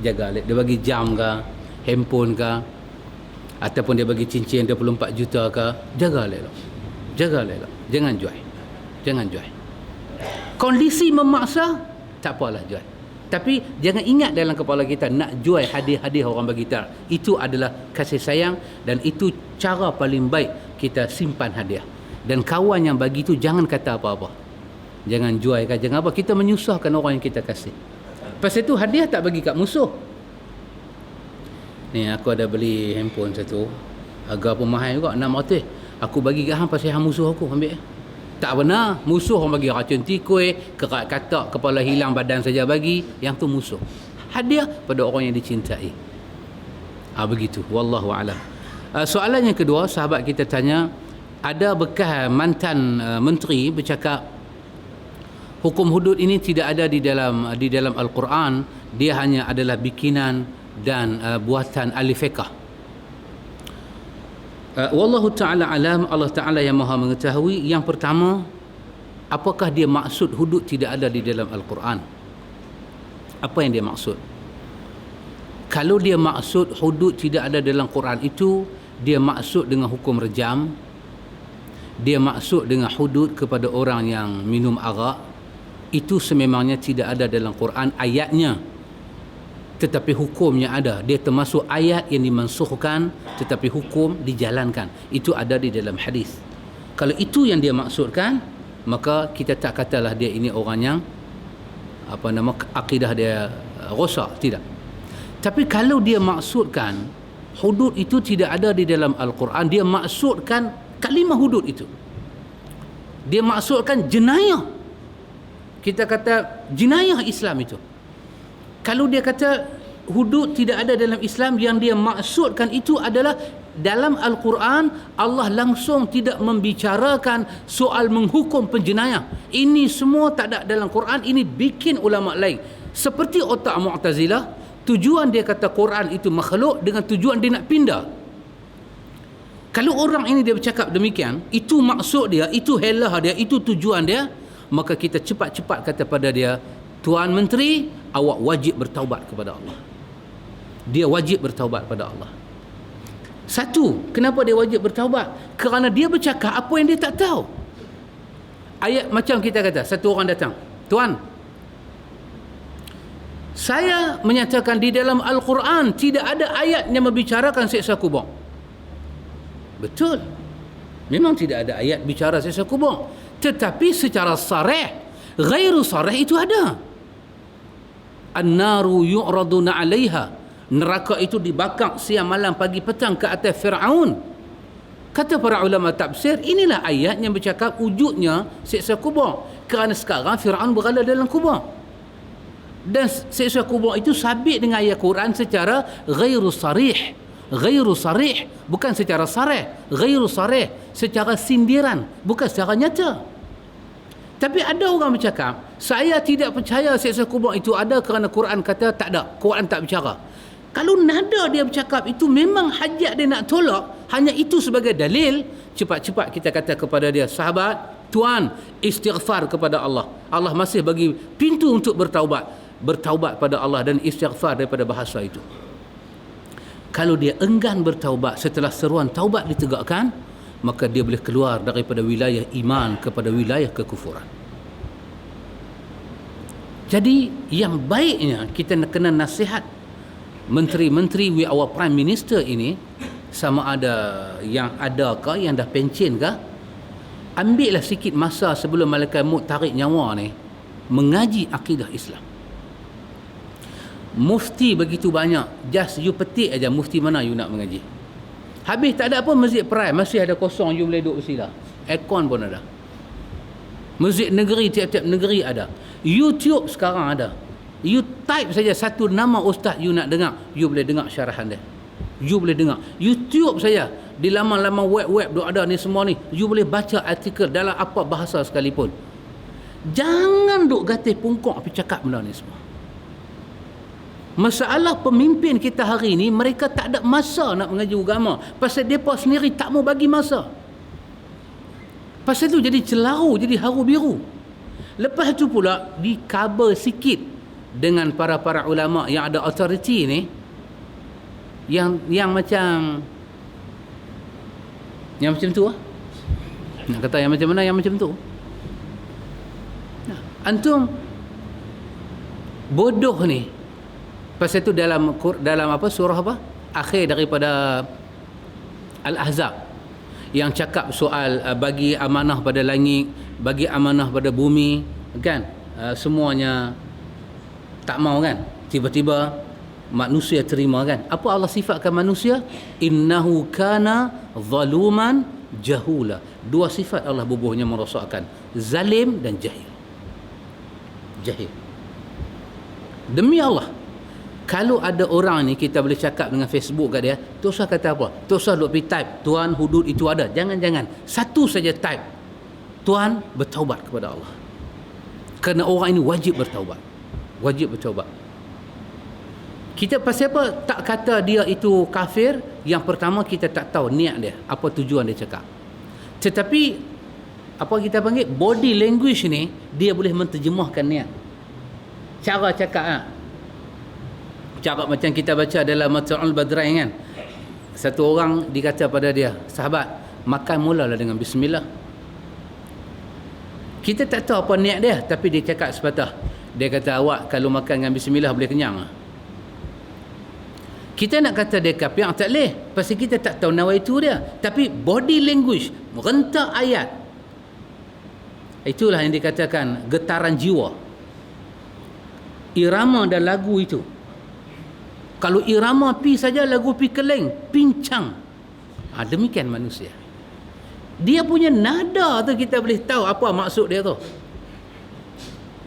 jaga. Dia bagi jam ke, handphone ke, ataupun dia bagi cincin 24 juta ke, jaga elok. Jaga elok. Jangan jual. Jangan jual. Kondisi memaksa, tak apalah jual. Tapi jangan ingat dalam kepala kita nak jual hadiah-hadiah orang bagi kita. Itu adalah kasih sayang dan itu cara paling baik kita simpan hadiah. Dan kawan yang bagi itu jangan kata apa-apa. Jangan jual kan, jangan apa. Kita menyusahkan orang yang kita kasih. Pasal itu hadiah tak bagi kat musuh. Ni aku ada beli handphone satu, harga pun mahal juga, 600. Aku bagi kat hang pasal hang musuh aku, ambil. Tak benar. Musuh orang bagi racun tikus, kerak katak, kepala hilang badan saja bagi, yang tu musuh. Hadiah pada orang yang dicintai. Begitu. Wallahu a'lam. Soalan yang kedua, sahabat kita tanya, ada bekas mantan menteri bercakap hukum hudud ini tidak ada di dalam Al-Quran, dia hanya adalah bikinan dan buatan ahli fiqh. Wallahu ta'ala alam, Allah Ta'ala yang maha mengetahui. Yang pertama, apakah dia maksud hudud tidak ada di dalam Al-Quran? Apa yang dia maksud? Kalau dia maksud hudud tidak ada dalam Quran itu, dia maksud dengan hukum rejam, dia maksud dengan hudud kepada orang yang minum arak, itu sememangnya tidak ada dalam Quran ayatnya, tetapi hukumnya ada. Dia termasuk ayat yang dimansuhkan tetapi hukum dijalankan. Itu ada di dalam hadis. Kalau itu yang dia maksudkan, maka kita tak katalah dia ini orang yang akidah dia rosak, tidak. Tapi kalau dia maksudkan hudud itu tidak ada di dalam Al-Quran, dia maksudkan kalimah hudud itu, dia maksudkan jenayah, kita kata jenayah Islam itu. Kalau dia kata hudud tidak ada dalam Islam, yang dia maksudkan itu adalah dalam Al-Quran Allah langsung tidak membicarakan soal menghukum penjenayah. Ini semua tak ada dalam Quran, ini bikin ulama lain. Seperti otak Mu'tazilah, tujuan dia kata Quran itu makhluk dengan tujuan dia nak pindah. Kalau orang ini dia bercakap demikian, itu maksud dia, itu helah dia, itu tujuan dia, maka kita cepat-cepat kata pada dia, Tuan Menteri, awak wajib bertaubat kepada Allah. Dia wajib bertaubat kepada Allah. Satu, kenapa dia wajib bertaubat? Kerana dia bercakap apa yang dia tak tahu. Ayat macam kita kata, satu orang datang, Tuan, saya menyatakan di dalam Al-Quran tidak ada ayat yang membicarakan siksa kubur. Betul, memang tidak ada ayat bicara siksa kubur, tetapi secara sarih, ghairu sarih itu ada. An-naru yu'raduna 'alaiha, neraka itu dibakar siang malam pagi petang ke atas Fir'aun. Kata para ulama tafsir, inilah ayat yang bercakap wujudnya siksa kubur, kerana sekarang Fir'aun berada dalam kubur. Dan siksa kubur itu sabit dengan ayat Quran secara ghairu sarih. Ghairu sarih, bukan secara sarih. Ghairu sarih, secara sindiran, bukan secara nyata. Tapi ada orang bercakap, saya tidak percaya siksa kubur itu ada kerana Quran kata tak ada. Quran tak bicara. Kalau nada dia bercakap itu memang hajat dia nak tolak, hanya itu sebagai dalil, cepat-cepat kita kata kepada dia, sahabat, Tuan, istighfar kepada Allah. Allah masih bagi pintu untuk bertaubat. bertaubat pada Allah dan istighfar daripada bahasa itu. Kalau dia enggan bertaubat setelah seruan taubat ditegakkan, maka dia boleh keluar daripada wilayah iman kepada wilayah kekufuran. Jadi yang baiknya kita kena nasihat menteri-menteri, our prime minister ini, sama ada yang ada ke, yang dah pencen ke, ambillah sikit masa sebelum malaikat maut tarik nyawa ni, mengaji akidah Islam. Mufti begitu banyak, just you petik aja mufti mana you nak mengaji. Habis tak ada apa, masjid prime masih ada kosong, you boleh duduk sila. Aircon pun ada. Masjid negeri, tiap-tiap negeri ada. YouTube sekarang ada. You type saja satu nama ustaz you nak dengar, you boleh dengar syarahan dia. You boleh dengar. YouTube saja, di laman-laman web-web duk ada ni semua ni, you boleh baca artikel dalam apa bahasa sekalipun. Jangan duk gatih pungkok pergi cakap benda ni semua. Masalah pemimpin kita hari ni, mereka tak ada masa nak mengaji agama. Pasal mereka sendiri tak mau bagi masa. Pasal tu jadi celau, jadi haru biru. Lepas tu pula di-cover sikit dengan para-para ulama yang ada authority ni, yang macam tu lah. Nak kata yang macam mana, yang macam tu. Antum bodoh ni. Pasal tu dalam apa, surah apa akhir daripada Al-Ahzab yang cakap soal bagi amanah pada langit, bagi amanah pada bumi, kan, semuanya tak mau, kan, tiba-tiba manusia terima, kan. Apa Allah sifatkan manusia? Innahu kana zaluman jahula. Dua sifat Allah bubuhnya merosakkan, zalim dan jahil. Jahil. Demi Allah, kalau ada orang ni kita boleh cakap dengan Facebook kat dia, tak usah kata apa, tak usah duk pergi type Tuhan hudud itu ada, jangan, satu saja type, Tuhan bertaubat kepada Allah. Kerana orang ini wajib bertaubat. Wajib bertaubat. Kita pasal apa tak kata dia itu kafir? Yang pertama, kita tak tahu niat dia, apa tujuan dia cakap. Tetapi apa kita panggil, body language ni, dia boleh menterjemahkan niat. Cara cakap, cara macam kita baca dalam Mata'ul Badrain, kan, satu orang dikata pada dia, sahabat, makan mulalah dengan bismillah. Kita tak tahu apa niat dia, tapi dia cakap sepatah. Dia kata, awak kalau makan dengan bismillah boleh kenyang. Kita nak kata dia kafir, tak boleh, pasal kita tak tahu nawaitu dia. Tapi body language, rentak ayat, itulah yang dikatakan getaran jiwa. Irama dan lagu itu, kalau irama pi saja, lagu pi keleng, pincang. Demikian manusia. Dia punya nada tu kita boleh tahu apa maksud dia tu.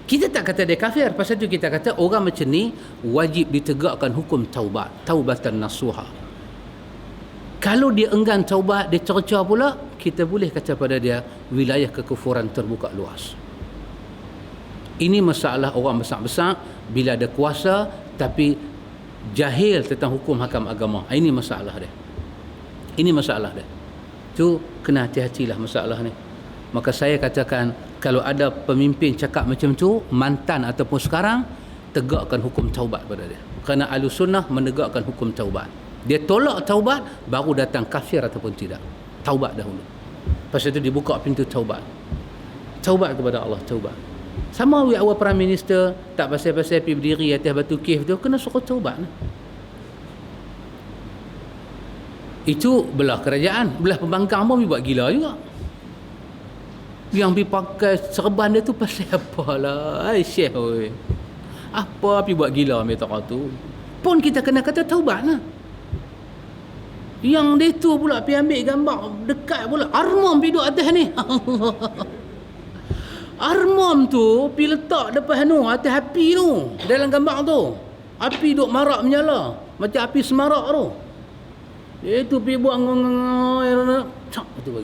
Kita tak kata dia kafir, pasal tu kita kata orang macam ni wajib ditegakkan hukum taubat, taubatan nasuha. Kalau dia enggan taubat, dia cerca pula, kita boleh kata pada dia wilayah kekufuran terbuka luas. Ini masalah orang besar-besar bila ada kuasa tapi jahil tentang hukum hakam agama. Ini masalah dia. Ini masalah dia. Tu kena hati-hatilah masalah ni. Maka saya katakan, kalau ada pemimpin cakap macam tu, mantan ataupun sekarang, tegakkan hukum taubat pada dia. Kerana Ahlussunnah menegakkan hukum taubat. Dia tolak taubat, baru datang kafir ataupun tidak. Taubat dahulu. Pasal itu dibuka pintu taubat. Taubat kepada Allah, taubat. Sama with our Prime Minister, tak pasal-pasal pergi berdiri atas batu cave tu, kena suruh taubat. Itu belah kerajaan, belah pembangkang pun buat gila juga. Yang pergi pakai serban dia tu pasal apalah, Syekh oi. Apa pergi buat gila ambil tak tu? Pun kita kena kata taubat lah. Yang dia tu pula pergi ambil gambar dekat pula, armam pergi duduk atas ni. Armam tu pergi letak depan tu, atas api tu, dalam gambar tu. Api duk marak menyala, macam api semarak tu. Dia tu pergi buat cak tu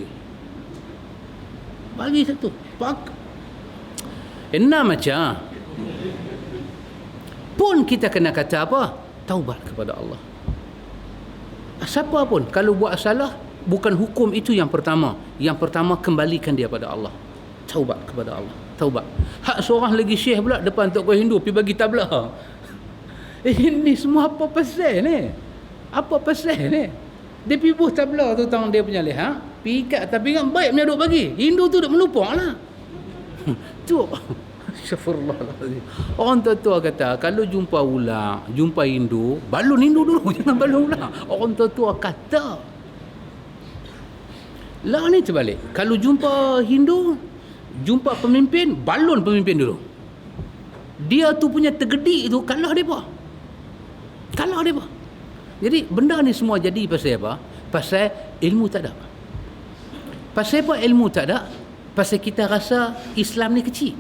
bagi satu pak macam pun kita kena kata apa? Taubat kepada Allah. Siapa pun kalau buat salah, bukan hukum itu yang pertama. Yang pertama, kembalikan dia pada Allah. Taubat kepada Allah. taubat. Hak seorang lagi syekh pula depan tokoh Hindu pergi bagi tablah. Ini semua apa pasal ni? Apa pasal ni? Dia pergi buh tablah tu tang dia punya leher, pergi ikat tapi kan baik punya duk bagi. Hindu tu duk melupang lah. Tu Astaghfirullahaladzim. Orang tua kata kalau jumpa ular, jumpa Hindu, balun Hindu dulu, jangan balun ular. Orang tua kata. Lah ni terbalik. Kalau jumpa Hindu, jumpa pemimpin, balun pemimpin dulu. Dia tu punya tergedik tu kalah depa. Kalah depa. Jadi benda ni semua jadi pasal apa? Pasal ilmu tak ada. Pasal apa ilmu tak ada? Pasal kita rasa Islam ni kecil.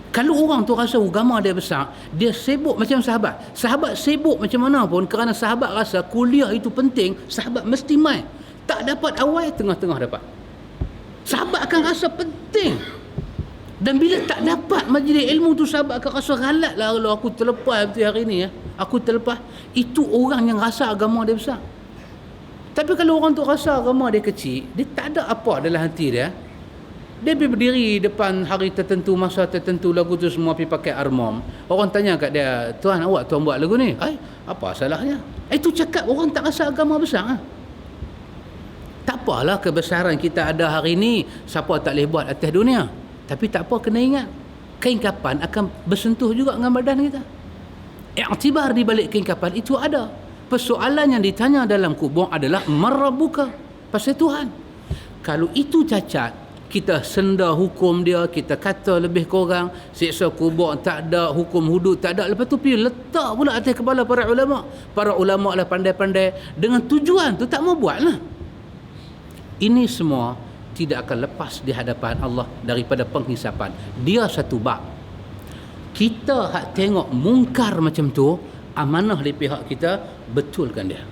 Kalau orang tu rasa agama dia besar, dia sibuk macam sahabat. Sahabat sibuk macam mana pun kerana sahabat rasa kuliah itu penting, sahabat mesti mai. Tak dapat awal, tengah-tengah dapat. Sahabat akan rasa penting. Dan bila tak dapat majlis ilmu tu, sahabat akan rasa galat lah kalau aku terlepas seperti hari ni ya. Aku terlepas. Itu orang yang rasa agama dia besar. Tapi kalau orang tu rasa agama dia kecil, dia tak ada apa dalam hati dia. Dia pergi berdiri depan hari tertentu, masa tertentu, lagu tu semua pergi pakai armam. Orang tanya kat dia, tuan awak tuan buat lagu ni? Apa salahnya? Itu cakap orang tak rasa agama besar. Tak apalah kebesaran kita ada hari ni, siapa tak boleh buat atas dunia. Tapi tak apa, kena ingat, kain kapan akan bersentuh juga dengan badan kita. Iktibar di balik kain kapan itu ada. Persoalan yang ditanya dalam kubur adalah marabbuka, pasal Tuhan. Kalau itu cacat, kita senda hukum dia, kita kata lebih kurang, siksa kubur tak ada, hukum hudud tak ada, lepas tu pergi letak pula atas kepala para ulama. Para ulama lah pandai-pandai dengan tujuan tu tak mau buat lah. Ini semua tidak akan lepas di hadapan Allah daripada penghisapan. Dia satu bab. Kita hak tengok mungkar macam tu, amanah di pihak kita, betulkan dia,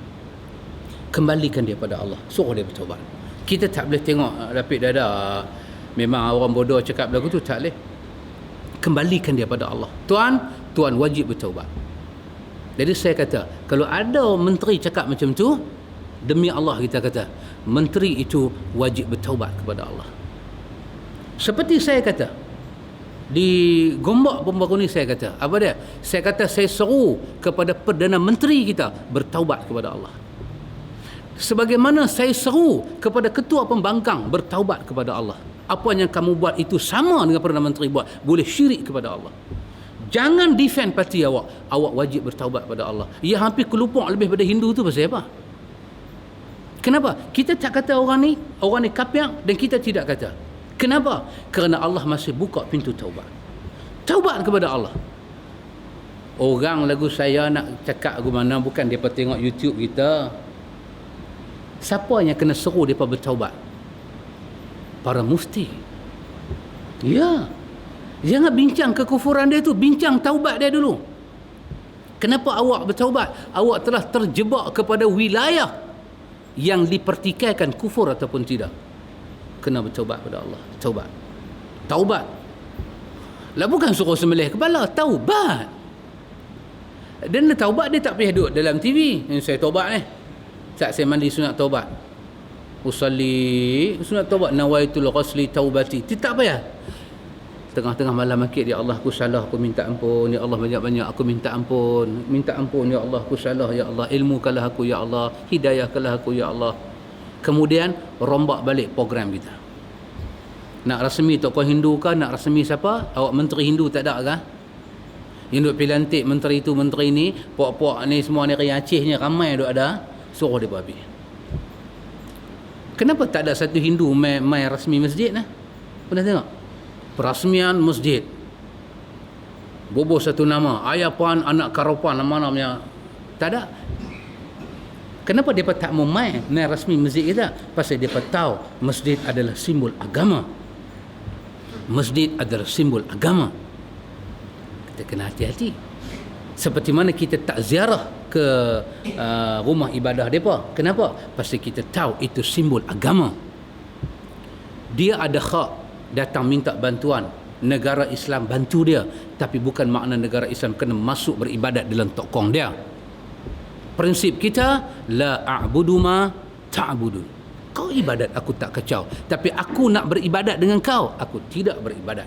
kembalikan dia pada Allah, suruh dia bertaubat. Kita tak boleh tengok lapik dada memang orang bodoh cakap lagu tu, tak boleh. Kembalikan dia pada Allah. Tuan wajib bertaubat. Jadi saya kata, kalau ada menteri cakap macam tu, demi Allah kita kata, menteri itu wajib bertaubat kepada Allah. Seperti saya kata di Gombak baru ni, saya kata apa dia? Saya kata saya seru kepada Perdana Menteri kita bertaubat kepada Allah. Sebagaimana saya seru kepada Ketua Pembangkang bertaubat kepada Allah. Apa yang kamu buat itu sama dengan Perdana Menteri buat, boleh syirik kepada Allah. Jangan defend parti awak. Awak wajib bertaubat kepada Allah. Ia hampir kelupuk lebih pada Hindu tu pasal apa? Kenapa? Kita tak kata orang ni kafir, dan kita tidak kata. Kenapa? Kerana Allah masih buka pintu taubat. Taubat kepada Allah. Orang lagu saya nak cakap ke mana, bukan depa tengok YouTube kita. Siapa yang kena seru mereka bertaubat? Para mufti. Ya. Jangan bincang kekufuran dia tu, bincang taubat dia dulu. Kenapa awak bertaubat? Awak telah terjebak kepada wilayah yang dipertikaikan kufur ataupun tidak. Kena bertaubat kepada Allah. Taubat. Lah bukan suruh sembelih kepala, taubat. Dan taubat dia tak payah duduk dalam TV. Ini saya taubat ni. Tak, saya mandi sunat taubat. Usalli sunat taubat, nawaitul ghusli taubati. Tak payah. Tengah-tengah malam makit, ya Allah aku salah, aku minta ampun. Ya Allah banyak-banyak aku minta ampun. Minta ampun ya Allah, aku salah ya Allah. Ilmukanlah aku ya Allah, hidayahkanlah aku ya Allah. Kemudian rombak balik program kita. Nak rasmi tokoh Hindu ke, nak rasmi siapa? Awak menteri Hindu tak ada ke? Yang duk pilih lantik menteri tu menteri ni, puak-puak ni semua ni Ria Acehnya ramai duk ada. Suruh dia babi. Kenapa tak ada satu Hindu mai rasmi masjid lah? Pernah tengok? Perasmian masjid. Boboh satu nama, ayah puan, anak karopan, nama-namanya. Tak ada. Kenapa mereka tak mau mai rasmi masjid kita? Pasal mereka tahu masjid adalah simbol agama. Masjid adalah simbol agama. Kita kena hati-hati. Seperti mana kita tak ziarah ke rumah ibadah mereka. Kenapa? Pasal kita tahu itu simbol agama. Dia ada hak datang minta bantuan, negara Islam bantu dia, tapi bukan makna negara Islam kena masuk beribadat dalam tokong dia. Prinsip kita, la a'budu ma ta'budun. Kau ibadat, aku tak kacau. Tapi aku nak beribadat dengan kau, aku tidak beribadat.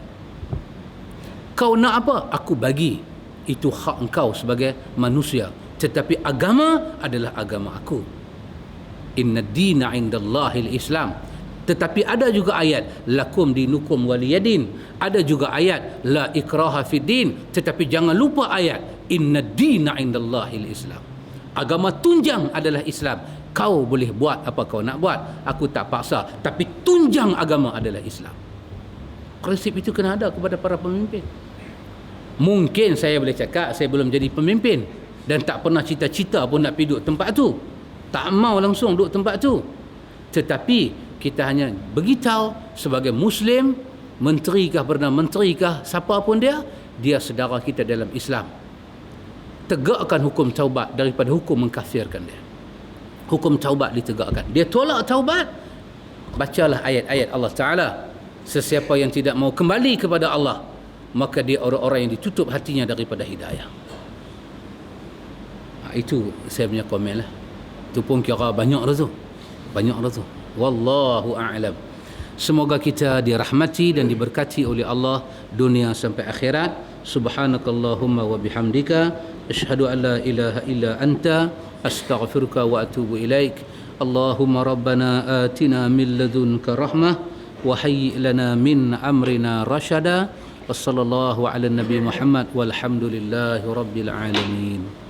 Kau nak apa? Aku bagi. Itu hak engkau sebagai manusia. Tetapi agama adalah agama aku. Inna dina indallahil Islam. Tetapi ada juga ayat lakum dinukum waliyadin. Ada juga ayat la ikraha fid din. Tetapi jangan lupa ayat inna dina indallahil Islam. Agama tunjang adalah Islam. Kau boleh buat apa kau nak buat, aku tak paksa, tapi tunjang agama adalah Islam. Prinsip itu kena ada kepada para pemimpin. Mungkin saya boleh cakap saya belum jadi pemimpin dan tak pernah cita-cita pun nak pergi duduk tempat tu. Tak mau langsung duduk tempat tu. Tetapi kita hanya beritahu sebagai Muslim, menteri kah, Perdana Menteri kah, siapa pun dia saudara kita dalam Islam. Tegakkan hukum taubat daripada hukum mengkafirkan dia. Hukum taubat ditegakkan. Dia tolak taubat, bacalah ayat-ayat Allah Ta'ala. Sesiapa yang tidak mau kembali kepada Allah, maka dia orang-orang yang ditutup hatinya daripada hidayah. Itu saya punya komen lah. Itu pun kira banyak dah tu. Banyak dah tu. Wallahu a'lam. Semoga kita dirahmati dan diberkati oleh Allah dunia sampai akhirat. Subhanakallahumma wa bihamdika asyhadu an la ilaha illa anta astaghfiruka wa atubu ilaik. Allahumma rabbana atina min ladunka rahmah wa hayyi lana min amrina rashada. Wassallallahu ala nabi Muhammad walhamdulillahi rabbil alamin.